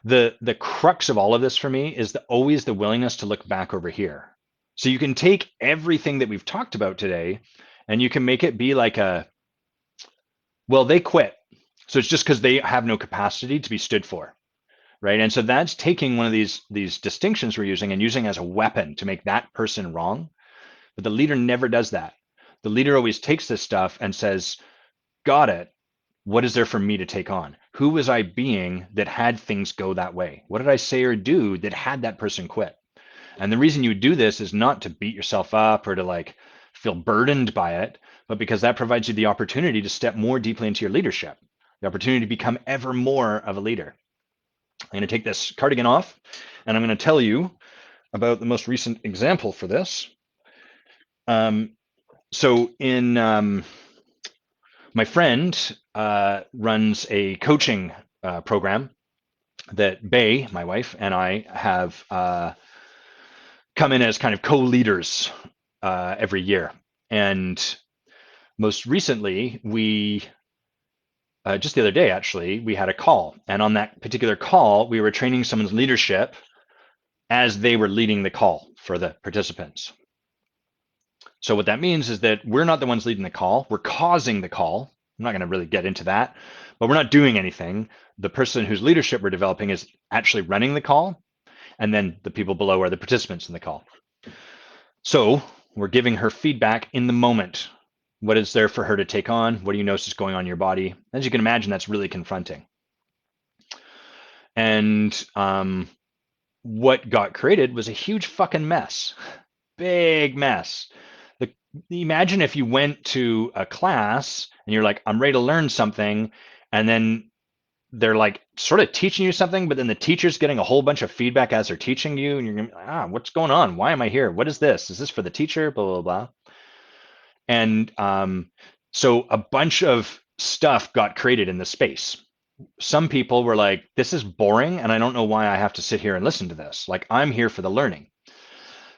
The crux of all of this for me is always the willingness to look back over here. So you can take everything that we've talked about today and you can make it be like well, they quit. So it's just because they have no capacity to be stood for, right? And so that's taking one of these distinctions we're using and using as a weapon to make that person wrong. But the leader never does that. The leader always takes this stuff and says, got it. What is there for me to take on? Who was I being that had things go that way? What did I say or do that had that person quit? And the reason you do this is not to beat yourself up or to like feel burdened by it, but because that provides you the opportunity to step more deeply into your leadership, the opportunity to become ever more of a leader. I'm going to take this cardigan off and I'm going to tell you about the most recent example for this. So in my friend runs a coaching program that Bay, my wife, and I have come in as kind of co-leaders every year. And most recently, we just the other day, actually, we had a call. And on that particular call, we were training someone's leadership as they were leading the call for the participants. So what that means is that we're not the ones leading the call. We're causing the call. I'm not going to really get into that, but we're not doing anything. The person whose leadership we're developing is actually running the call. And then the people below are the participants in the call. So we're giving her feedback in the moment. What is there for her to take on? What do you notice is going on in your body? As you can imagine, that's really confronting. And what got created was a huge fucking mess. Big mess. Imagine if you went to a class and you're like, I'm ready to learn something, and then they're like sort of teaching you something, but then the teacher's getting a whole bunch of feedback as they're teaching you, and you're gonna, what's going on? Why am I here? What is this? Is this for the teacher? Blah, blah, blah. And so a bunch of stuff got created in the space. Some people were like, this is boring, and I don't know why I have to sit here and listen to this. Like, I'm here for the learning.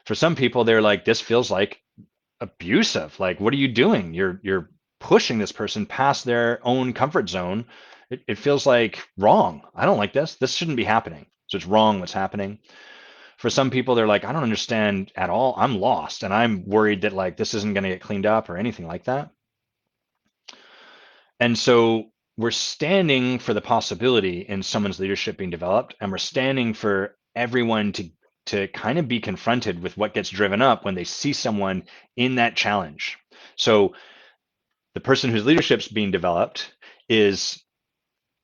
For some people, they're like, this feels like abusive. Like, what are you doing? You're pushing this person past their own comfort zone. It feels like wrong. I don't like this. This shouldn't be happening. So it's wrong what's happening. For some people, they're like, I don't understand at all. I'm lost and I'm worried that like this isn't going to get cleaned up or anything like that. And so we're standing for the possibility in someone's leadership being developed, and we're standing for everyone to kind of be confronted with what gets driven up when they see someone in that challenge. So the person whose leadership's being developed is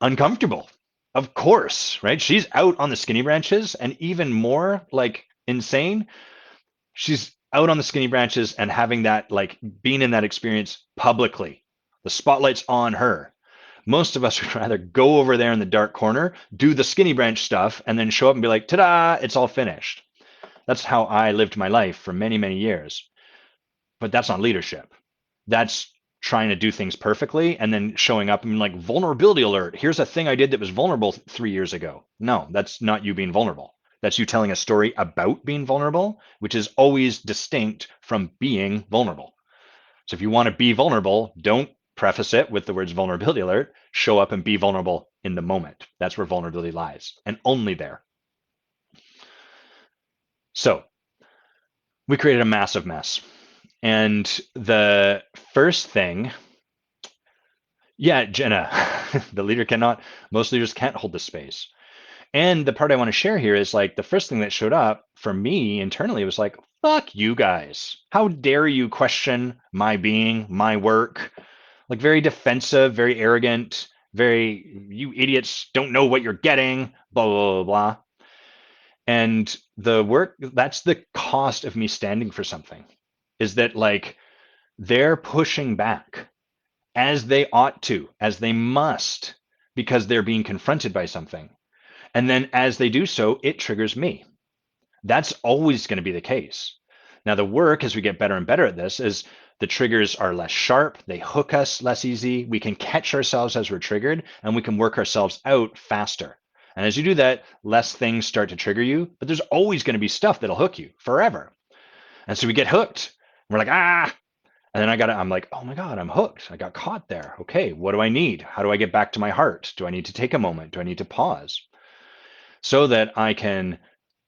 uncomfortable, of course, right? She's out on the skinny branches, and even more like insane, she's out on the skinny branches and having that, like, being in that experience publicly. The spotlight's on her. Most of us would rather go over there in the dark corner, do the skinny branch stuff, and then show up and be like, ta-da, it's all finished. That's how I lived my life for many, many years. But that's not leadership. That's trying to do things perfectly and then showing up and like, vulnerability alert. Here's a thing I did that was vulnerable 3 years ago. No, that's not you being vulnerable. That's you telling a story about being vulnerable, which is always distinct from being vulnerable. So if you want to be vulnerable, don't preface it with the words vulnerability alert. Show up and be vulnerable in the moment. That's where vulnerability lies, and only there. So we created a massive mess. And the first thing, yeah, Jenna, the leader cannot, most leaders can't hold the space. And the part I want to share here is like the first thing that showed up for me internally was like, fuck you guys. How dare you question my being, my work? Like, very defensive, very arrogant, very, you idiots don't know what you're getting, blah, blah, blah, blah. And the work, that's the cost of me standing for something, is that like they're pushing back as they ought to, as they must, because they're being confronted by something. And then as they do so, it triggers me. That's always going to be the case. Now, the work, as we get better and better at this, is the triggers are less sharp. They hook us less easy. We can catch ourselves as we're triggered, and we can work ourselves out faster. And as you do that, less things start to trigger you, but there's always going to be stuff that'll hook you forever. And so we get hooked. We're like, ah, and then I'm like, oh my God, I'm hooked. I got caught there. Okay, what do I need? How do I get back to my heart? Do I need to take a moment? Do I need to pause? So that I can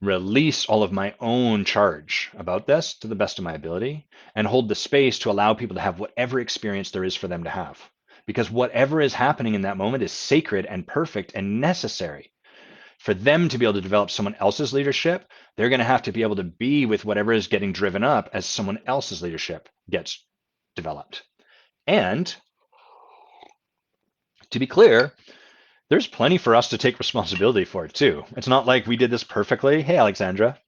release all of my own charge about this to the best of my ability and hold the space to allow people to have whatever experience there is for them to have. Because whatever is happening in that moment is sacred and perfect and necessary. For them to be able to develop someone else's leadership, they're going to have to be able to be with whatever is getting driven up as someone else's leadership gets developed. And to be clear, there's plenty for us to take responsibility for too. It's not like we did this perfectly. Hey, Alexandra,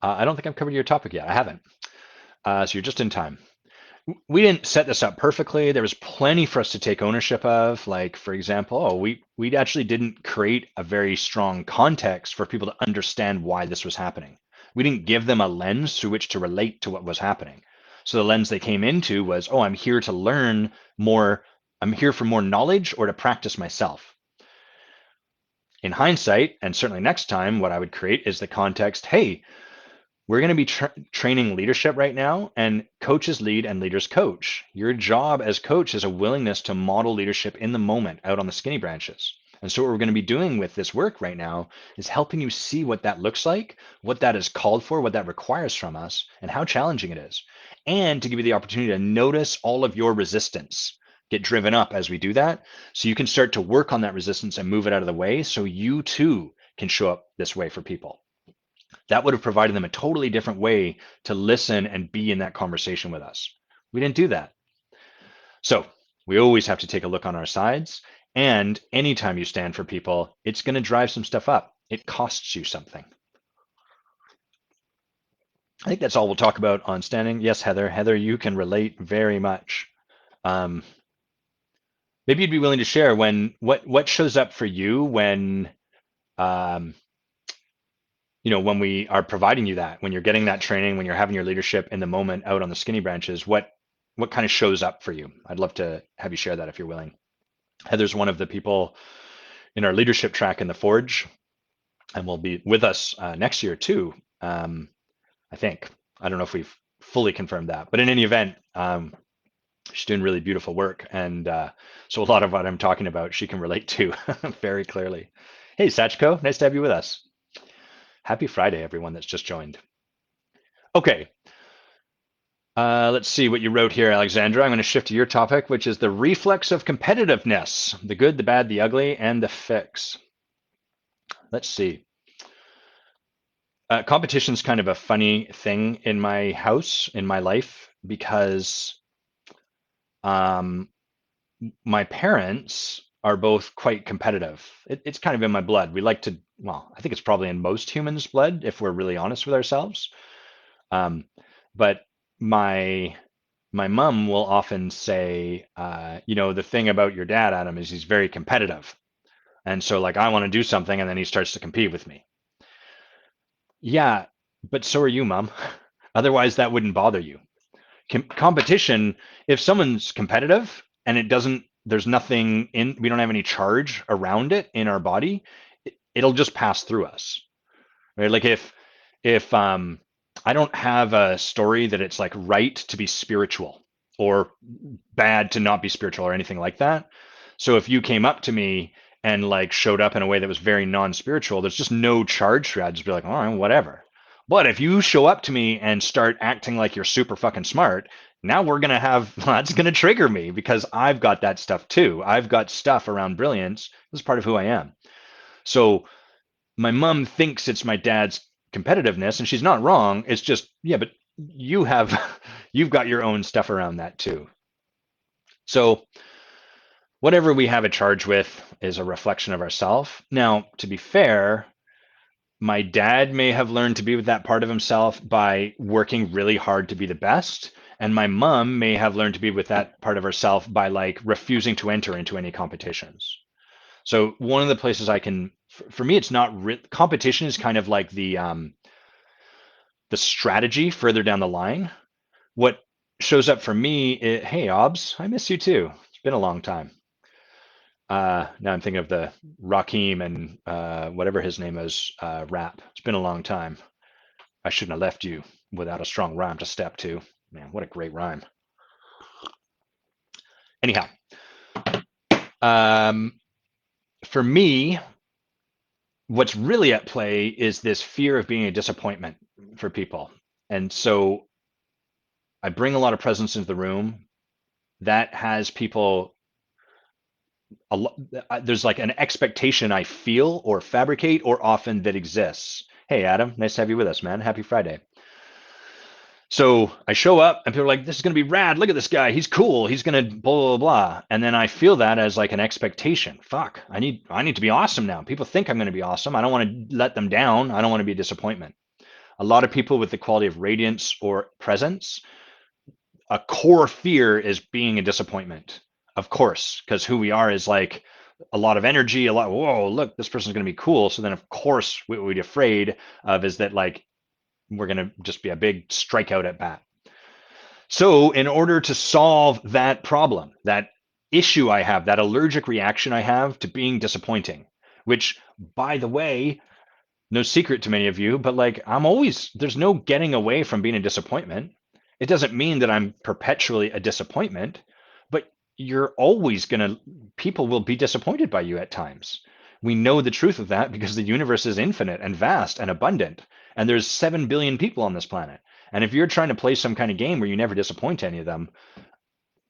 I don't think I've covered your topic yet. I haven't. So you're just in time. We didn't set this up perfectly. There was plenty for us to take ownership of. Like, for example, we actually didn't create a very strong context for people to understand why this was happening. We didn't give them a lens through which to relate to what was happening. So the lens they came into was, oh, I'm here to learn more. I'm here for more knowledge or to practice myself. In hindsight, and certainly next time, what I would create is the context, hey, we're going to be training leadership right now, and coaches lead and leaders coach. Your job as coach is a willingness to model leadership in the moment out on the skinny branches. And so what we're going to be doing with this work right now is helping you see what that looks like, what that is called for, what that requires from us, and how challenging it is. And to give you the opportunity to notice all of your resistance get driven up as we do that. So you can start to work on that resistance and move it out of the way so you too can show up this way for people. That would have provided them a totally different way to listen and be in that conversation with us. We didn't do that. So we always have to take a look on our sides. And anytime you stand for people, it's going to drive some stuff up. It costs you something. I think that's all we'll talk about on standing. Yes, Heather. Heather, you can relate very much. Um, Maybe you'd be willing to share what shows up for you when um, when we are providing you that, when you're getting that training, when you're having your leadership in the moment out on the skinny branches, what kind of shows up for you? I'd love to have you share that if you're willing. Heather's one of the people in our leadership track in the Forge, and will be with us next year too. I think. I don't know if we've fully confirmed that, but in any event, she's doing really beautiful work, and so a lot of what I'm talking about, she can relate to very clearly. Hey, Sachko, nice to have you with us. Happy Friday, everyone that's just joined. Okay, let's see what you wrote here, Alexandra. I'm going to shift to your topic, which is the reflex of competitiveness, the good, the bad, the ugly, and the fix. Let's see. Competition's kind of a funny thing in my house, in my life, because um, my parents are both quite competitive. It's kind of in my blood. We like to, well, I think it's probably in most humans' blood, if we're really honest with ourselves. Um, but my my mom will often say, the thing about your dad, Adam, is he's very competitive. And so, like, I want to do something, and then he starts to compete with me. Yeah, but so are you, Mom. Otherwise, that wouldn't bother you. Competition, if someone's competitive and there's nothing we don't have any charge around it in our body, it'll just pass through us, right? Like if I don't have a story that it's like right to be spiritual or bad to not be spiritual or anything like that. So if you came up to me and like showed up in a way that was very non-spiritual, there's just no charge for it. I'd just be like, all right, whatever. But if you show up to me and start acting like you're super fucking smart, now we're gonna have that's gonna trigger me because I've got that stuff too. I've got stuff around brilliance. This is part of who I am. So my mom thinks it's my dad's competitiveness, and she's not wrong. It's just, yeah, but you have you've got your own stuff around that too. So whatever we have a charge with is a reflection of ourself. Now, to be fair, my dad may have learned to be with that part of himself by working really hard to be the best. And my mom may have learned to be with that part of herself by like refusing to enter into any competitions. So one of the places I can, for me, it's not competition is kind of like the strategy further down the line. What shows up for me, hey, Obs, I miss you too. It's been a long time. Now I'm thinking of the Rakim and whatever his name is rap. It's been a long time. I shouldn't have left you without a strong rhyme to step to. Man, what a great rhyme. Anyhow, um, for me, what's really at play is this fear of being a disappointment for people. And so I bring a lot of presence into the room that has people there's like an expectation I feel or fabricate or often that exists. Hey, Adam, nice to have you with us, man. Happy Friday. So I show up and people are like, this is going to be rad. Look at this guy. He's cool. He's going to blah, blah, blah. And then I feel that as like an expectation. Fuck, I need to be awesome now. People think I'm going to be awesome. I don't want to let them down. I don't want to be a disappointment. A lot of people with the quality of radiance or presence, a core fear is being a disappointment, of course, because who we are is like a lot of energy, a lot, whoa, look, this person's going to be cool. So then, of course, what we'd afraid of is that like we're going to just be a big strikeout at bat. So, in order to solve that problem, that issue I have, that allergic reaction I have to being disappointing, which, by the way, no secret to many of you, but like there's no getting away from being a disappointment. It doesn't mean that I'm perpetually a disappointment, but you're always gonna, people will be disappointed by you at times. We know the truth of that because the universe is infinite and vast and abundant, and there's 7 billion people on this planet. And if you're trying to play some kind of game where you never disappoint any of them,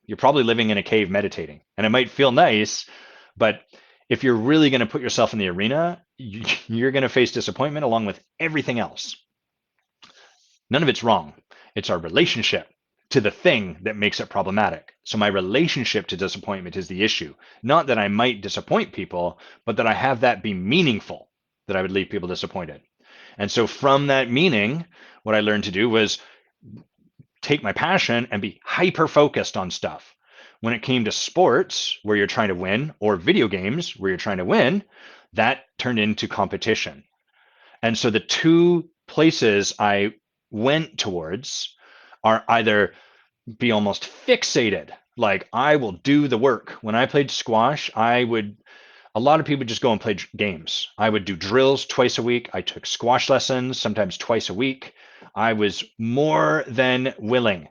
you're probably living in a cave meditating. And it might feel nice, but if you're really going to put yourself in the arena, you're going to face disappointment along with everything else. None of it's wrong. It's our relationship to the thing that makes it problematic. So my relationship to disappointment is the issue. Not that I might disappoint people, but that I have that be meaningful, that I would leave people disappointed. And so from that meaning, what I learned to do was take my passion and be hyper focused on stuff. When it came to sports where you're trying to win or video games where you're trying to win, that turned into competition. And so the two places I went towards are either be almost fixated, like I will do the work. When I played squash, a lot of people just go and play games. I would do drills twice a week. I took squash lessons, sometimes twice a week. I was more than willing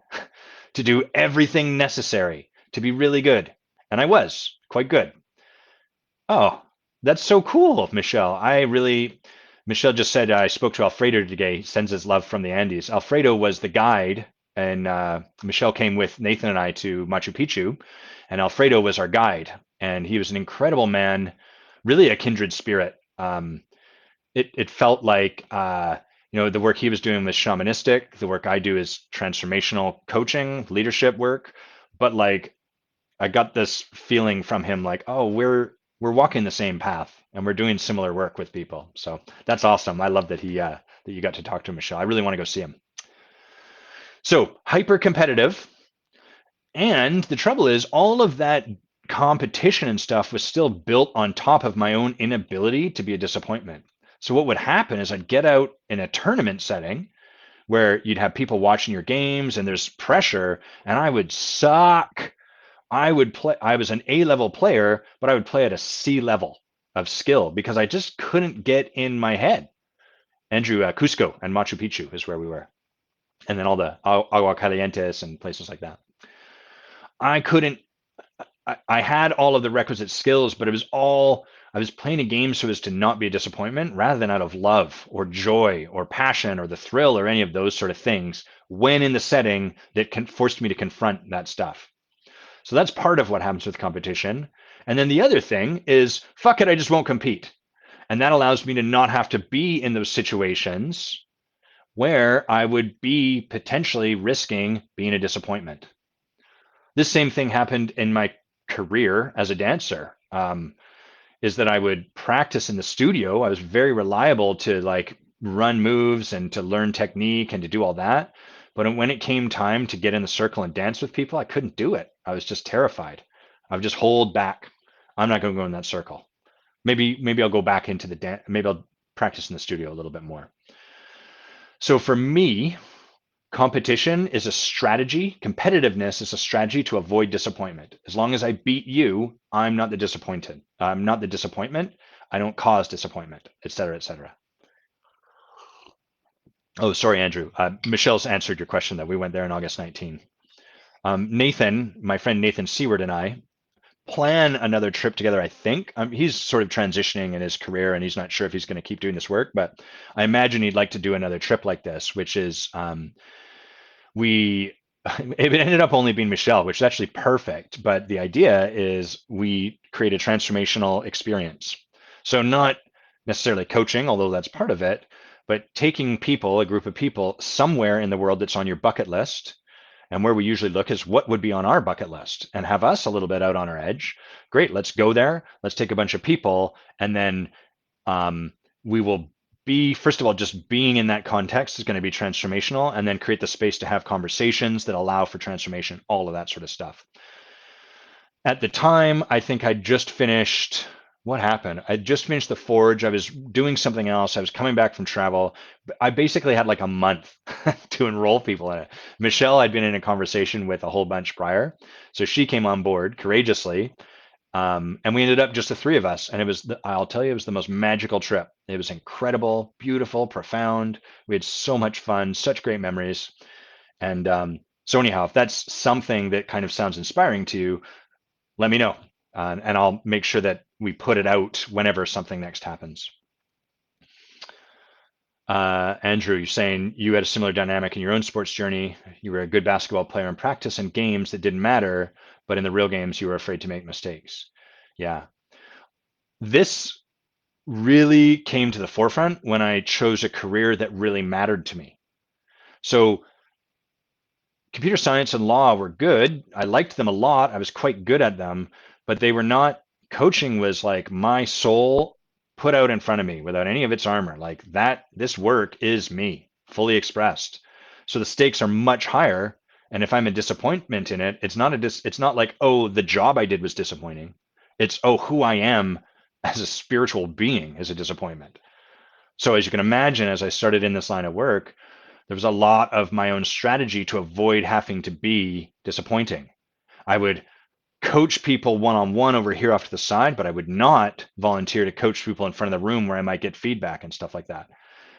to do everything necessary to be really good. And I was quite good. Oh, that's so cool, Michelle. Michelle just said I spoke to Alfredo today. He sends his love from the Andes. Alfredo was the guide, and Michelle came with Nathan and I to Machu Picchu, and Alfredo was our guide. And he was an incredible man, really a kindred spirit. It felt like the work he was doing was shamanistic. The work I do is transformational coaching, leadership work. But like I got this feeling from him like, oh, we're walking the same path and we're doing similar work with people. So that's awesome. I love that that you got to talk to Michelle. I really want to go see him. So hyper competitive. And the trouble is all of that competition and stuff was still built on top of my own inability to be a disappointment. So what would happen is I'd get out in a tournament setting where you'd have people watching your games and there's pressure and I would suck. I was an A level player, but I would play at a C level of skill because I just couldn't get in my head. Andrew, Cusco and Machu Picchu is where we were. And then all the Agua Calientes and places like that. I couldn't, I had all of the requisite skills, but I was playing a game so as to not be a disappointment rather than out of love or joy or passion or the thrill or any of those sort of things when in the setting that forced me to confront that stuff. So that's part of what happens with competition. And then the other thing is, fuck it, I just won't compete. And that allows me to not have to be in those situations where I would be potentially risking being a disappointment. This same thing happened in my career as a dancer. Is that I would practice in the studio. I was very reliable to like run moves and to learn technique and to do all that. But when it came time to get in the circle and dance with people, I couldn't do it. I was just terrified. I would just hold back. I'm not going to go in that circle. Maybe I'll go back into the dance. Maybe I'll practice in the studio a little bit more. So for me, competition is a strategy. Competitiveness is a strategy to avoid disappointment. As long as I beat you, I'm not the disappointed. I'm not the disappointment. I don't cause disappointment, et cetera, et cetera. Oh, sorry, Andrew. Michelle's answered your question though. We went there in August 19. Nathan, my friend Nathan Seward and I plan another trip together, I think. He's sort of transitioning in his career and he's not sure if he's going to keep doing this work, but I imagine he'd like to do another trip like this, which is we it ended up only being Michelle, which is actually perfect. But the idea is we create a transformational experience. So not necessarily coaching, although that's part of it, but taking people, a group of people, somewhere in the world that's on your bucket list. And where we usually look is what would be on our bucket list and have us a little bit out on our edge. Great, let's go there. Let's take a bunch of people, and then um, we will be, first of all, just being in that context is going to be transformational, and then create the space to have conversations that allow for transformation, all of that sort of stuff. At the time, I think I just finished. What happened? I just finished the Forge. I was doing something else. I was coming back from travel. I basically had like a month to enroll people in it. Michelle, I'd been in a conversation with a whole bunch prior. So she came on board courageously. And we ended up just the three of us. And it was, I'll tell you, it was the most magical trip. It was incredible, beautiful, profound. We had so much fun, such great memories. And so, anyhow, if that's something that kind of sounds inspiring to you, let me know. And I'll make sure that we put it out whenever something next happens. Andrew, you're saying you had a similar dynamic in your own sports journey. You were a good basketball player in practice and games that didn't matter, but in the real games, you were afraid to make mistakes. Yeah. This really came to the forefront when I chose a career that really mattered to me. So computer science and law were good. I liked them a lot. I was quite good at them, but they were not, coaching was like my soul put out in front of me without any of its armor. Like that, this work is me fully expressed. So the stakes are much higher. And if I'm a disappointment in it, it's not like, oh, the job I did was disappointing. It's, oh, who I am as a spiritual being is a disappointment. So as you can imagine, as I started in this line of work, there was a lot of my own strategy to avoid having to be disappointing. I would coach people one on one over here off to the side, but I would not volunteer to coach people in front of the room where I might get feedback and stuff like that.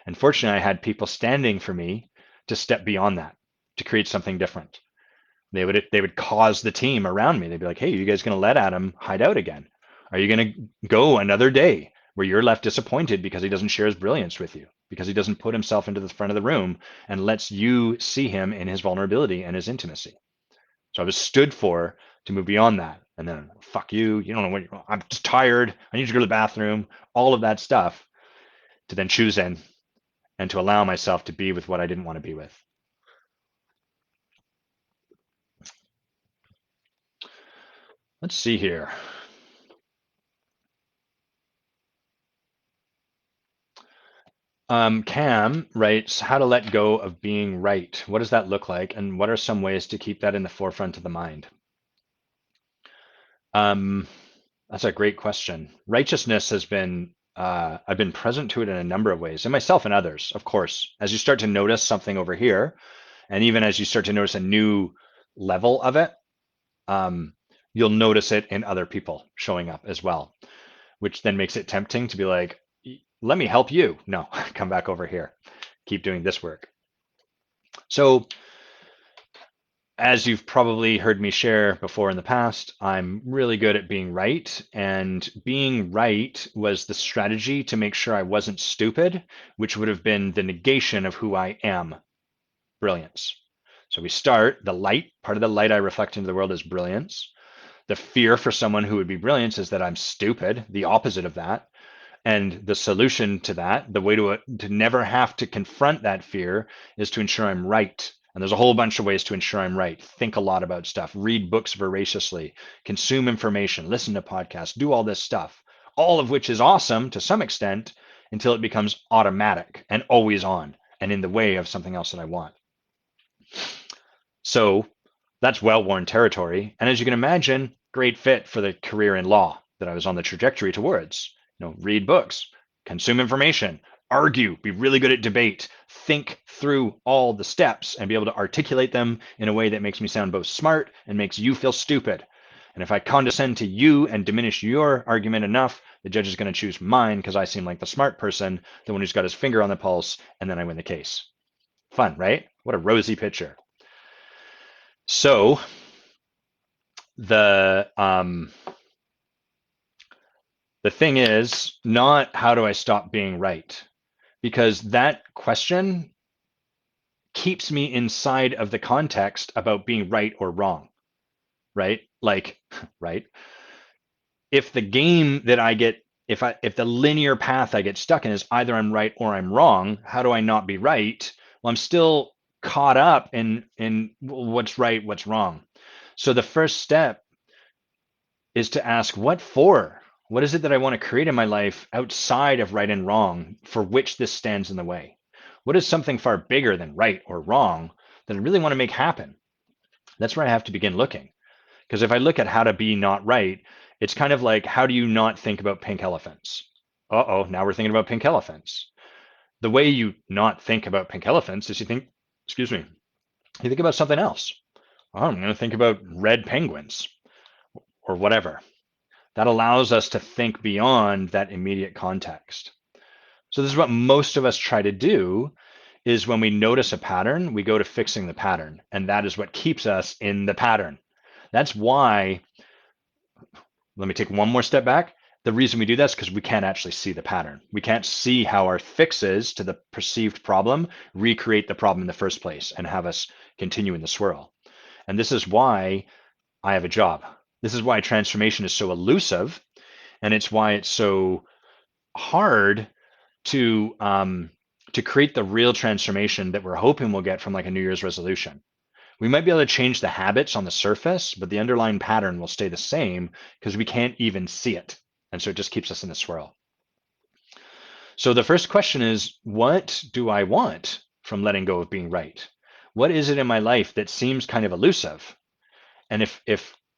And fortunately, I had people standing for me to step beyond that, to create something different. They would cause the team around me. They'd be like, "Hey, are you guys going to let Adam hide out again? Are you going to go another day where you're left disappointed because he doesn't share his brilliance with you, because he doesn't put himself into the front of the room and lets you see him in his vulnerability and his intimacy?" So I was stood for to move beyond that. And then, fuck you, you don't know what you're, I'm just tired. I need to go to the bathroom, all of that stuff, to then choose in and to allow myself to be with what I didn't want to be with. Let's see here. Cam writes, how to let go of being right. What does that look like? And what are some ways to keep that in the forefront of the mind? Um, that's a great question. Righteousness has been, I've been present to it in a number of ways, and myself and others, of course. As you start to notice something over here, and even as you start to notice a new level of it, um, you'll notice it in other people showing up as well, which then makes it tempting to be like, let me help you. No, come back over here. Keep doing this work. So as you've probably heard me share before in the past, I'm really good at being right. And being right was the strategy to make sure I wasn't stupid, which would have been the negation of who I am, brilliance. So we start, the light, part of the light I reflect into the world is brilliance. The fear for someone who would be brilliance is that I'm stupid, the opposite of that. And the solution to that, the way to never have to confront that fear, is to ensure I'm right. And there's a whole bunch of ways to ensure I'm right. Think a lot about stuff, read books voraciously, consume information, listen to podcasts, do all this stuff, all of which is awesome to some extent until it becomes automatic and always on and in the way of something else that I want. So that's well-worn territory. And as you can imagine, great fit for the career in law that I was on the trajectory towards. Read books, consume information, argue, be really good at debate, think through all the steps and be able to articulate them in a way that makes me sound both smart and makes you feel stupid. And if I condescend to you and diminish your argument enough, the judge is going to choose mine because I seem like the smart person, the one who's got his finger on the pulse, and then I win the case. Fun, right? What a rosy picture. So the the thing is not how do I stop being right? Because that question keeps me inside of the context about being right or wrong, right? Like, right? If the game that I get, if the linear path I get stuck in is either I'm right or I'm wrong, how do I not be right? Well, I'm still caught up in what's right, what's wrong. So the first step is to ask what for? What is it that I want to create in my life outside of right and wrong for which this stands in the way? What is something far bigger than right or wrong that I really want to make happen? That's where I have to begin looking. Because if I look at how to be not right, it's kind of like, how do you not think about pink elephants? Uh-oh, now we're thinking about pink elephants. The way you not think about pink elephants is you think, excuse me, you think about something else. Oh, I'm going to think about red penguins or whatever. That allows us to think beyond that immediate context. So this is what most of us try to do is when we notice a pattern, we go to fixing the pattern. And that is what keeps us in the pattern. That's why, let me take one more step back. The reason we do that is because we can't actually see the pattern. We can't see how our fixes to the perceived problem recreate the problem in the first place and have us continue in the swirl. And this is why I have a job. This is why transformation is so elusive, and it's why it's so hard to create the real transformation that we're hoping we'll get from like a New Year's resolution. We might be able to change the habits on the surface, but the underlying pattern will stay the same because we can't even see it. And so it just keeps us in a swirl. So the first question is, what do I want from letting go of being right? What is it in my life that seems kind of elusive? And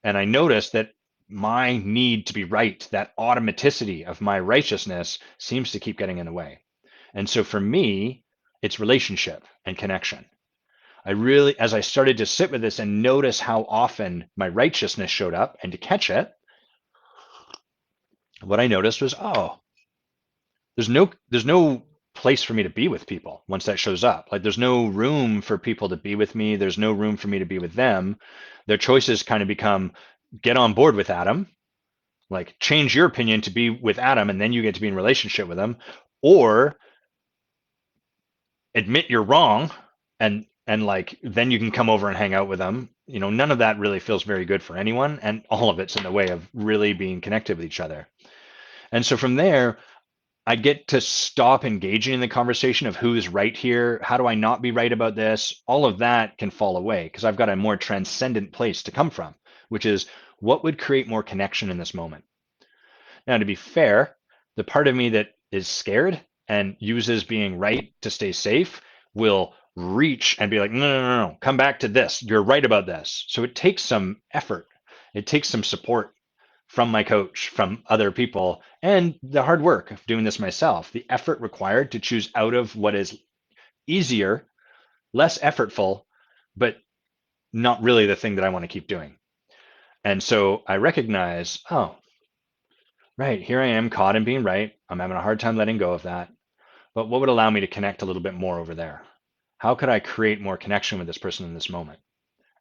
and I notice that my need to be right, that automaticity of my righteousness seems to keep getting in the way. And so for me, it's relationship and connection. I really, as I started to sit with this and notice how often my righteousness showed up and to catch it, what I noticed was, oh, there's no place for me to be with people once that shows up. Like there's no room for people to be with me. There's no room for me to be with them. Their choices kind of become get on board with Adam, like change your opinion to be with Adam, and then you get to be in relationship with him, or admit you're wrong and like then you can come over and hang out with them. You know, none of that really feels very good for anyone, and all of it's in the way of really being connected with each other. And so from there, I get to stop engaging in the conversation of who's right here, how do I not be right about this? All of that can fall away because I've got a more transcendent place to come from, which is what would create more connection in this moment. Now, to be fair, the part of me that is scared and uses being right to stay safe will reach and be like, no, no, no, no, come back to this. You're right about this. So it takes some effort. It takes some support from my coach, from other people, and the hard work of doing this myself, the effort required to choose out of what is easier, less effortful, but not really the thing that I want to keep doing. And so I recognize, oh, right, here I am caught in being right. I'm having a hard time letting go of that. But what would allow me to connect a little bit more over there? How could I create more connection with this person in this moment?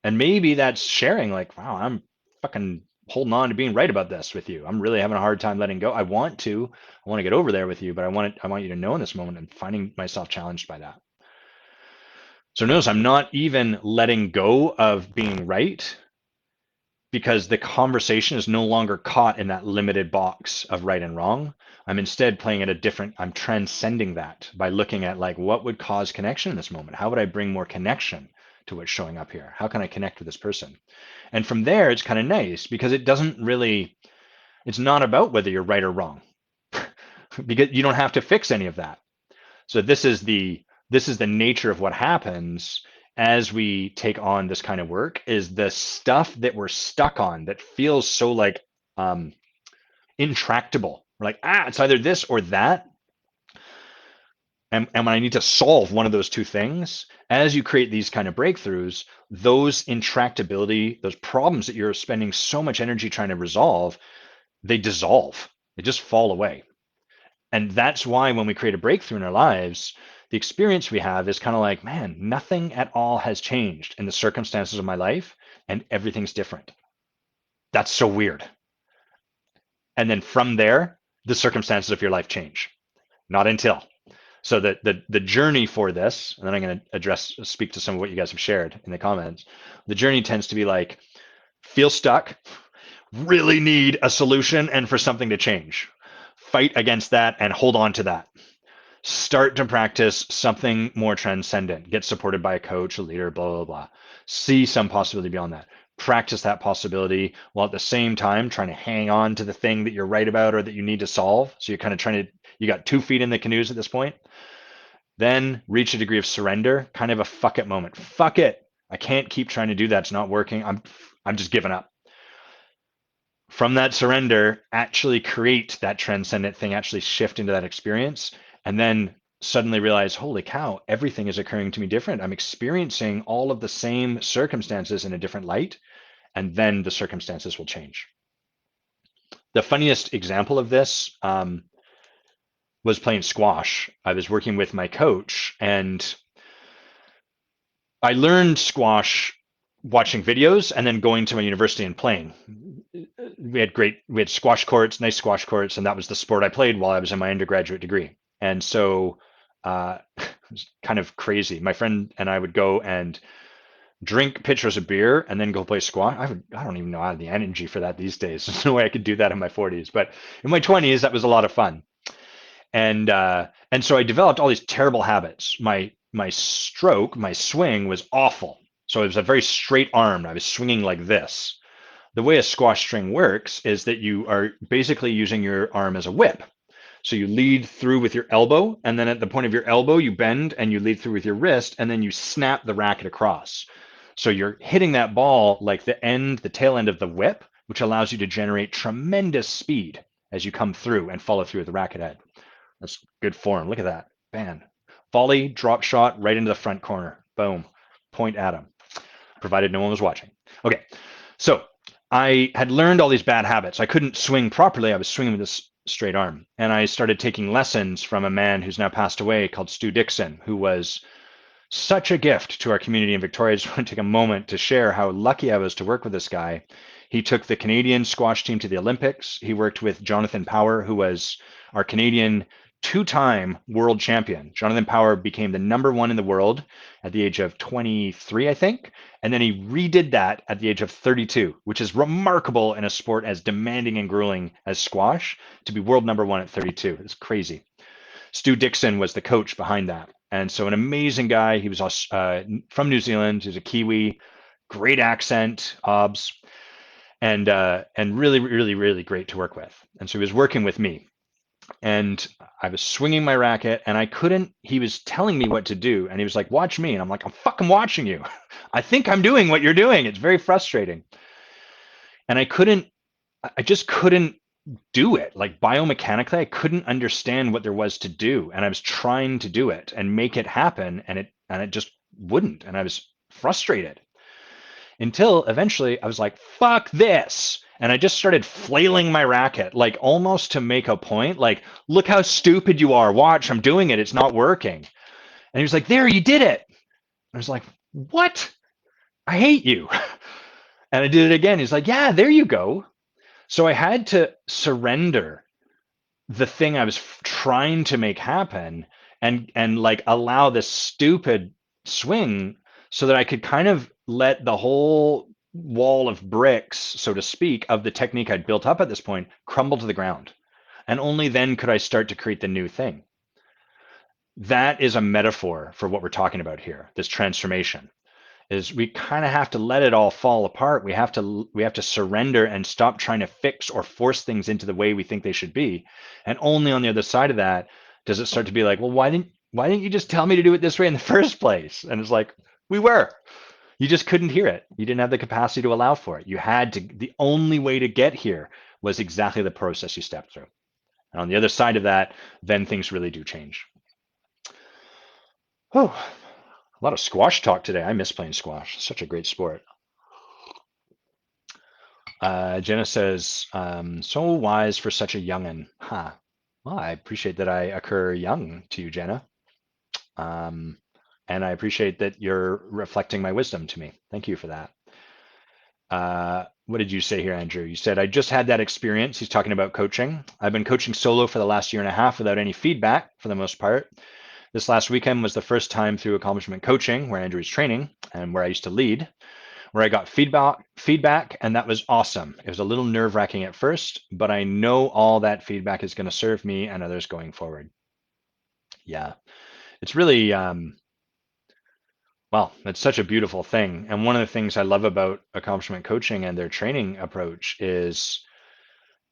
And maybe that's sharing, like, wow, I'm fucking holding on to being right about this with you. I'm really having a hard time letting go. I want to get over there with you, but I want you to know in this moment I'm finding myself challenged by that. So notice I'm not even letting go of being right because the conversation is no longer caught in that limited box of right and wrong. I'm instead playing at a different, I'm transcending that by looking at like, what would cause connection in this moment? How would I bring more connection to what's showing up here? How can I connect with this person? And from there, it's kind of nice because it doesn't really, it's not about whether you're right or wrong because you don't have to fix any of that. So this is the nature of what happens as we take on this kind of work is the stuff that we're stuck on that feels so like um, intractable. We're like, it's either this or that. And when I need to solve one of those two things, as you create these kind of breakthroughs, those intractability, those problems that you're spending so much energy trying to resolve, they dissolve. They just fall away. And that's why when we create a breakthrough in our lives, the experience we have is kind of like, man, nothing at all has changed in the circumstances of my life and everything's different. That's so weird. And then from there, the circumstances of your life change. Not until. So the journey for this, and then I'm going to speak to some of what you guys have shared in the comments. The journey tends to be like, feel stuck, really need a solution and for something to change. Fight against that and hold on to that. Start to practice something more transcendent. Get supported by a coach, a leader, blah, blah, blah. See some possibility beyond that. Practice that possibility while at the same time trying to hang on to the thing that you're right about or that you need to solve. So you're kind of trying to, you got 2 feet in the canoes at this point. Then reach a degree of surrender, kind of a fuck it moment. Fuck it. I can't keep trying to do that. It's not working. I'm just giving up. From that surrender, actually create that transcendent thing, actually shift into that experience, and then suddenly realize, holy cow, everything is occurring to me different. I'm experiencing all of the same circumstances in a different light, and then the circumstances will change. The funniest example of this was playing squash. I was working with my coach, and I learned squash watching videos and then going to my university and playing. We had squash courts, nice squash courts, and that was the sport I played while I was in my undergraduate degree. And so it was kind of crazy. My friend and I would go and drink pitchers of beer and then go play squash. I don't even know I have the energy for that these days. There's no way I could do that in my 40s, but in my 20s, that was a lot of fun. And so I developed all these terrible habits. My swing was awful. So it was a very straight arm. I was swinging like this. The way a squash string works is that you are basically using your arm as a whip. So you lead through with your elbow, and then at the point of your elbow, you bend and you lead through with your wrist, and then you snap the racket across. So you're hitting that ball like the tail end of the whip, which allows you to generate tremendous speed as you come through and follow through with the racket head. That's good form. Look at that. Bam. Volley, drop shot, right into the front corner. Boom. Point at him, provided no one was watching. Okay, so I had learned all these bad habits. I couldn't swing properly. I was swinging with this straight arm. And I started taking lessons from a man who's now passed away called Stu Dixon, who was such a gift to our community in Victoria. I just want to take a moment to share how lucky I was to work with this guy. He took the Canadian squash team to the Olympics. He worked with Jonathan Power, who was our Canadian 2-time world champion. Jonathan Power became the #1 in the world at the age of 23, I think. And then he redid that at the age of 32, which is remarkable in a sport as demanding and grueling as squash. To be world #1 at 32 is crazy. Stu Dixon was the coach behind that. And so an amazing guy. He was from New Zealand. He's a Kiwi, great accent, obs, and really, really, really great to work with. And so he was working with me. And I was swinging my racket and he was telling me what to do. And he was like, watch me. And I'm like, I'm fucking watching you. I think I'm doing what you're doing. It's very frustrating. And I just couldn't do it. Like biomechanically, I couldn't understand what there was to do. And I was trying to do it and make it happen. And it just wouldn't. And I was frustrated until eventually I was like, fuck this. And I just started flailing my racket, like almost to make a point, like, look how stupid you are. Watch, I'm doing it. It's not working. And he was like, there, you did it. I was like, what? I hate you. And I did it again. He's like, yeah, there you go. So I had to surrender the thing I was trying to make happen and like allow this stupid swing so that I could kind of let the whole wall of bricks, so to speak, of the technique I'd built up at this point crumble to the ground. And only then could I start to create the new thing. That is a metaphor for what we're talking about here, this transformation. Is we kind of have to let it all fall apart. We have to surrender and stop trying to fix or force things into the way we think they should be. And only on the other side of that does it start to be like, well, why didn't you just tell me to do it this way in the first place? And it's like, you just couldn't hear it. You didn't have the capacity to allow for it. The only way to get here was exactly the process you stepped through. And on the other side of that, then things really do change. Oh, a lot of squash talk today. I miss playing squash. Such a great sport. Jenna says, so wise for such a youngin'. Huh. Well, I appreciate that I occur young to you, Jenna. Um, and I appreciate that you're reflecting my wisdom to me. Thank you for that. What did you say here, Andrew? You said, I just had that experience. He's talking about coaching. I've been coaching solo for the last year and a half without any feedback for the most part. This last weekend was the first time through accomplishment coaching where Andrew is training and where I used to lead, where I got feedback, and that was awesome. It was a little nerve-wracking at first, but I know all that feedback is going to serve me and others going forward. Yeah, it's really well, it's such a beautiful thing. And one of the things I love about accomplishment coaching and their training approach is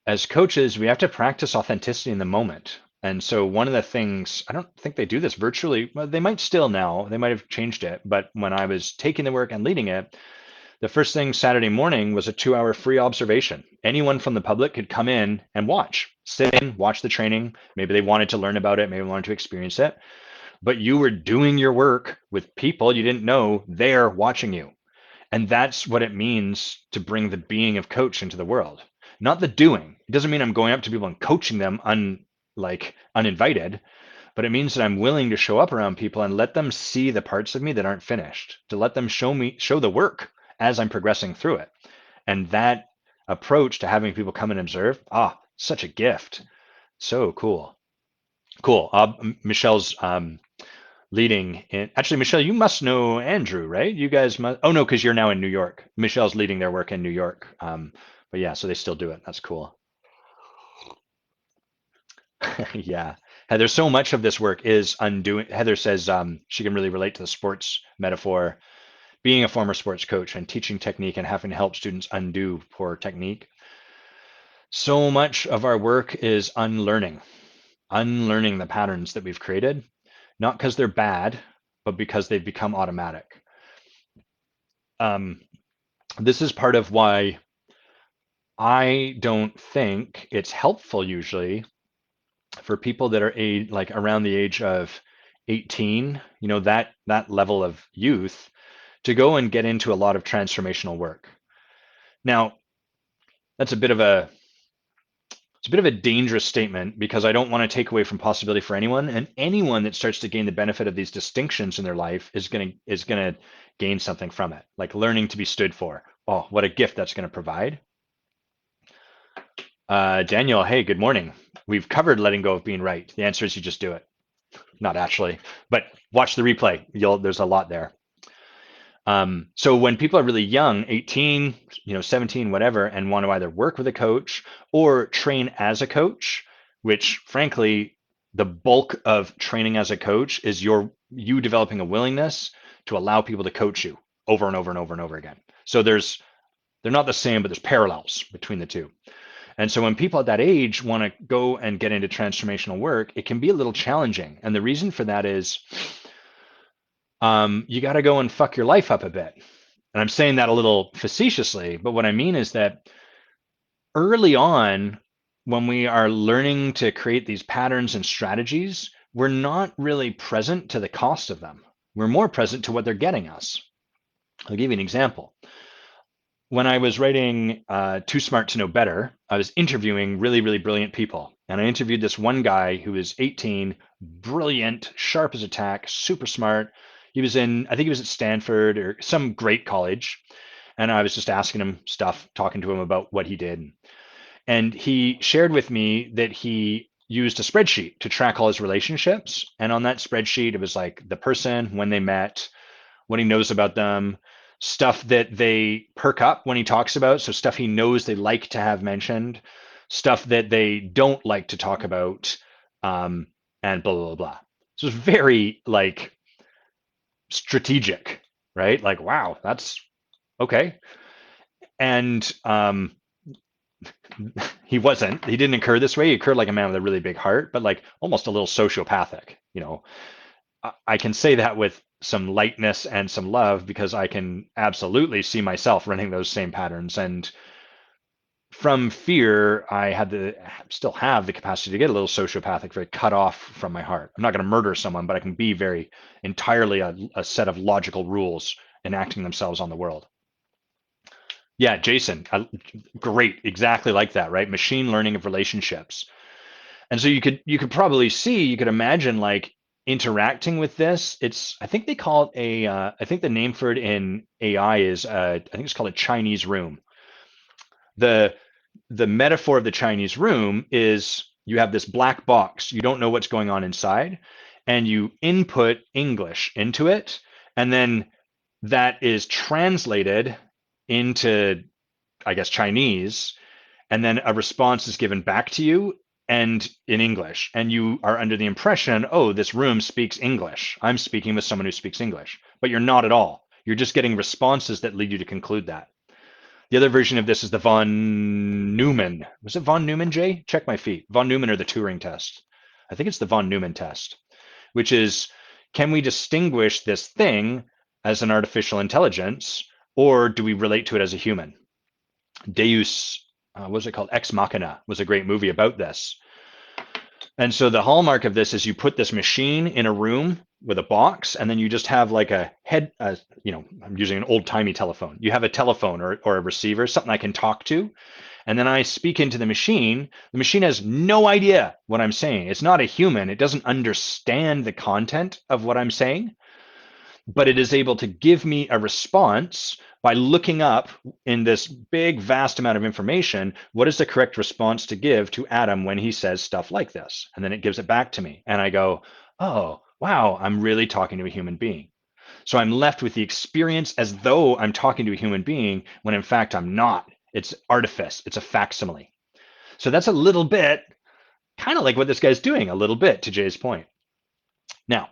as coaches, we have to practice authenticity in the moment. And so one of the things, I don't think they do this virtually, well, they might still now, they might have changed it. But when I was taking the work and leading it, the first thing Saturday morning was a 2 hour free observation. Anyone from the public could come in and watch, sit in, watch the training. Maybe they wanted to learn about it, maybe they wanted to experience it. But you were doing your work with people you didn't know there watching you. And that's what it means to bring the being of coach into the world. Not the doing. It doesn't mean I'm going up to people and coaching them uninvited, but it means that I'm willing to show up around people and let them see the parts of me that aren't finished, to let them show the work as I'm progressing through it. And that approach to having people come and observe, such a gift. So cool. Cool. Michelle's leading in, actually, Michelle, you must know Andrew, right? You guys must, oh no, because you're now in New York. Michelle's leading their work in New York. But yeah, so they still do it. That's cool. Yeah. Heather, so much of this work is undoing. Heather says she can really relate to the sports metaphor, being a former sports coach and teaching technique and having to help students undo poor technique. So much of our work is unlearning the patterns that we've created, not because they're bad, but because they've become automatic. Um, this is part of why I don't think it's helpful usually for people that are like around the age of 18, that level of youth, to go and get into a lot of transformational work. Now, that's a bit of a dangerous statement because I don't want to take away from possibility for anyone, and anyone that starts to gain the benefit of these distinctions in their life is going to gain something from it, like learning to be stood for. Oh, what a gift that's going to provide. Daniel, hey, good morning. We've covered letting go of being right. The answer is you just do it. Not actually, but watch the replay. There's a lot there. So when people are really young, 18, 17, whatever, and want to either work with a coach or train as a coach, which frankly, the bulk of training as a coach is you developing a willingness to allow people to coach you over and over and over and over again. So they're not the same, but there's parallels between the two. And so when people at that age want to go and get into transformational work, it can be a little challenging. And the reason for that is you got to go and fuck your life up a bit. And I'm saying that a little facetiously, but what I mean is that early on, when we are learning to create these patterns and strategies, we're not really present to the cost of them. We're more present to what they're getting us. I'll give you an example. When I was writing Too Smart to Know Better, I was interviewing really, really brilliant people. And I interviewed this one guy who was 18, brilliant, sharp as a tack, super smart. I think he was at Stanford or some great college. And I was just asking him stuff, talking to him about what he did. And he shared with me that he used a spreadsheet to track all his relationships. And on that spreadsheet, it was like the person, when they met, what he knows about them, stuff that they perk up when he talks about. So stuff he knows they like to have mentioned, stuff that they don't like to talk about, and blah, blah, blah. So it's very like strategic, right? Like, wow, that's okay. And he didn't occur this way. He occurred like a man with a really big heart, but like almost a little sociopathic, I can say that with some lightness and some love because I can absolutely see myself running those same patterns. And from fear, still have the capacity to get a little sociopathic, very cut off from my heart. I'm not going to murder someone, but I can be very entirely a set of logical rules enacting themselves on the world. Yeah, Jason, great, exactly like that, right? Machine learning of relationships. And so you could imagine like interacting with this, I think they call it I think the name for it in AI is, I think it's called a Chinese room. The the metaphor of the Chinese room is you have this black box, you don't know what's going on inside, and you input English into it, and then that is translated into, I guess, Chinese, and then a response is given back to you and in English. And you are under the impression, oh, this room speaks English. I'm speaking with someone who speaks English. But you're not at all. You're just getting responses that lead you to conclude that. The other version of this is the von Neumann. Was it von Neumann, Jay? Check my feet. Von Neumann or the Turing test. I think it's the von Neumann test, which is, can we distinguish this thing as an artificial intelligence, or do we relate to it as a human? Deus, what was it called? Ex Machina was a great movie about this. And so the hallmark of this is you put this machine in a room with a box, and then you just have like a head, I'm using an old timey telephone. You have a telephone or a receiver, something I can talk to. And then I speak into the machine. The machine has no idea what I'm saying. It's not a human. It doesn't understand the content of what I'm saying, but it is able to give me a response by looking up in this big, vast amount of information, what is the correct response to give to Adam when he says stuff like this? And then it gives it back to me. And I go, oh, wow, I'm really talking to a human being. So I'm left with the experience as though I'm talking to a human being when in fact I'm not. It's artifice, it's a facsimile. So that's a little bit kind of like what this guy's doing, a little bit to Jay's point. Now,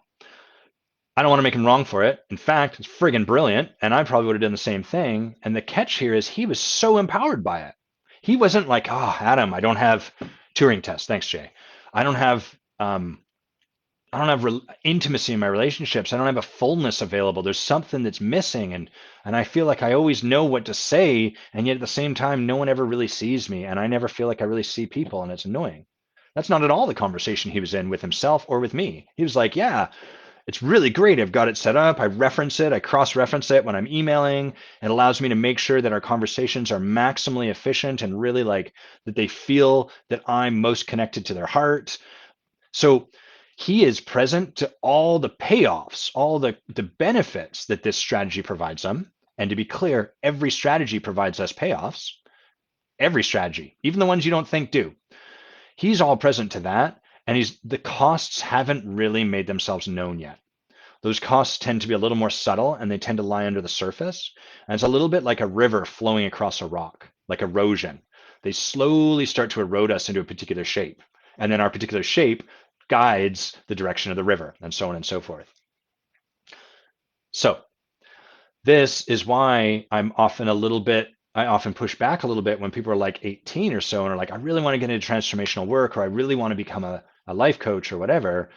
I don't want to make him wrong for it. In fact, it's friggin' brilliant, and I probably would have done the same thing. And the catch here is he was so empowered by it. He wasn't like, oh, Adam, I don't have Turing test. Thanks, Jay. I don't have intimacy in my relationships. I don't have a fullness available. There's something that's missing, and I feel like I always know what to say, and yet at the same time, no one ever really sees me, and I never feel like I really see people, and it's annoying. That's not at all the conversation he was in with himself or with me. He was like, yeah, it's really great. I've got it set up. I reference it. I cross-reference it when I'm emailing. It allows me to make sure that our conversations are maximally efficient and really like that they feel that I'm most connected to their heart. So he is present to all the payoffs, all the benefits that this strategy provides them. And to be clear, every strategy provides us payoffs. Every strategy, even the ones you don't think do. He's all present to that. And the costs haven't really made themselves known yet. Those costs tend to be a little more subtle and they tend to lie under the surface. And it's a little bit like a river flowing across a rock, like erosion. They slowly start to erode us into a particular shape. And then our particular shape guides the direction of the river, and so on and so forth. So this is why I often push back a little bit when people are like 18 or so and are like, I really want to get into transformational work, or I really want to become a life coach or whatever.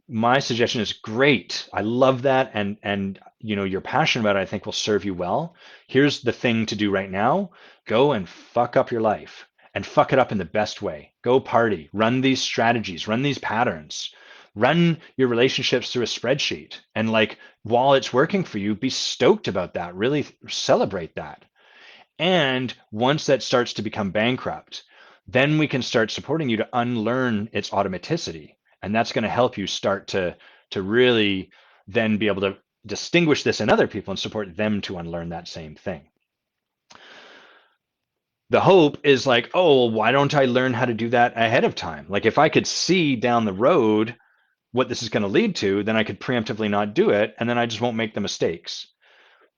My suggestion is great. I love that. And you're passionate about it, I think will serve you well. Here's the thing to do right now. Go and fuck up your life and fuck it up in the best way. Go party, run these strategies, run these patterns, run your relationships through a spreadsheet. And like, while it's working for you, be stoked about that. Really celebrate that. And once that starts to become bankrupt, then we can start supporting you to unlearn its automaticity. And that's going to help you start to really then be able to distinguish this in other people and support them to unlearn that same thing. The hope is like, oh, well, why don't I learn how to do that ahead of time? Like if I could see down the road what this is going to lead to, then I could preemptively not do it, and then I just won't make the mistakes.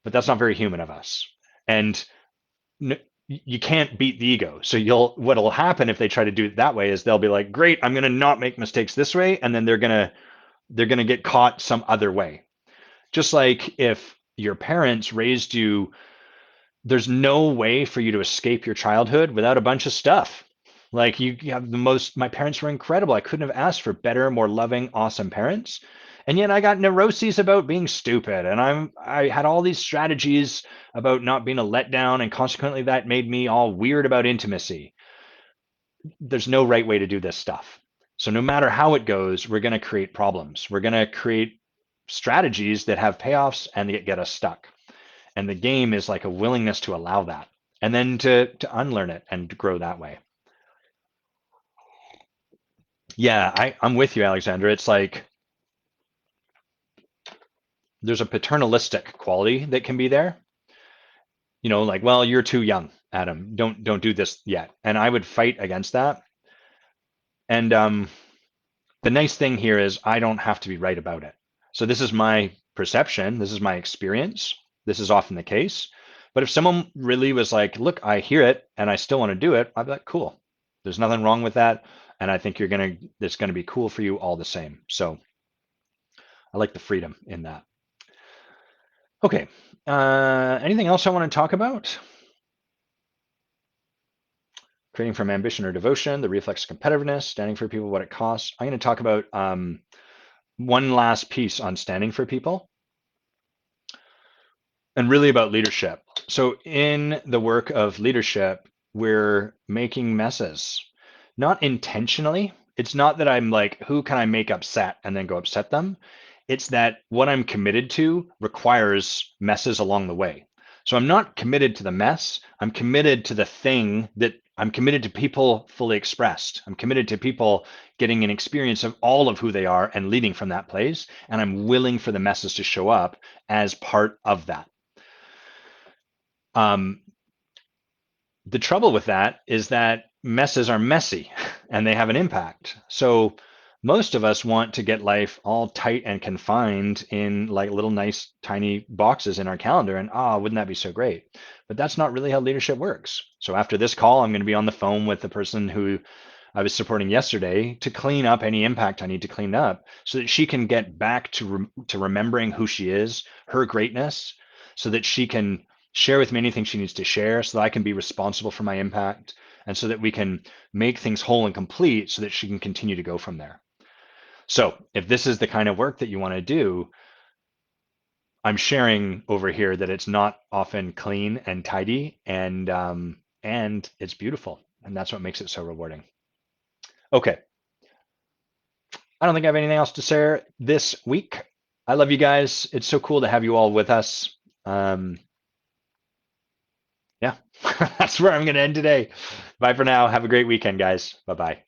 But that's not very human of us. And you can't beat the ego. So what'll happen if they try to do it that way is they'll be like, great, I'm going to not make mistakes this way. And then they're going to get caught some other way. Just like if your parents raised you, there's no way for you to escape your childhood without a bunch of stuff. Like you have my parents were incredible. I couldn't have asked for better, more loving, awesome parents. And yet I got neuroses about being stupid. And I had all these strategies about not being a letdown. And consequently, that made me all weird about intimacy. There's no right way to do this stuff. So no matter how it goes, we're going to create problems. We're going to create strategies that have payoffs and get us stuck. And the game is like a willingness to allow that and then to unlearn it and grow that way. Yeah, I'm with you, Alexandra. It's like there's a paternalistic quality that can be there. Like, well, you're too young, Adam. Don't do this yet. And I would fight against that. And the nice thing here is I don't have to be right about it. So this is my perception. This is my experience. This is often the case. But if someone really was like, look, I hear it and I still want to do it, I'd be like, cool. There's nothing wrong with that. And I think it's going to be cool for you all the same. So I like the freedom in that. Okay. Anything else I want to talk about? Creating from ambition or devotion, the reflex of competitiveness, standing for people, what it costs. I'm going to talk about one last piece on standing for people and really about leadership. So in the work of leadership, we're making messes, not intentionally. It's not that I'm like, who can I make upset and then go upset them? It's that what I'm committed to requires messes along the way. So I'm not committed to the mess. I'm committed to the thing that I'm committed to people fully expressed. I'm committed to people getting an experience of all of who they are and leading from that place. And I'm willing for the messes to show up as part of that. Um, the trouble with that is that messes are messy and they have an impact. So most of us want to get life all tight and confined in like little nice tiny boxes in our calendar. And wouldn't that be so great? But that's not really how leadership works. So after this call, I'm going to be on the phone with the person who I was supporting yesterday to clean up any impact I need to clean up so that she can get back to remembering who she is, her greatness, so that she can share with me anything she needs to share so that I can be responsible for my impact and so that we can make things whole and complete so that she can continue to go from there. So if this is the kind of work that you want to do, I'm sharing over here that it's not often clean and tidy and it's beautiful. And that's what makes it so rewarding. Okay. I don't think I have anything else to share this week. I love you guys. It's so cool to have you all with us. Yeah, that's where I'm going to end today. Bye for now. Have a great weekend, guys. Bye bye.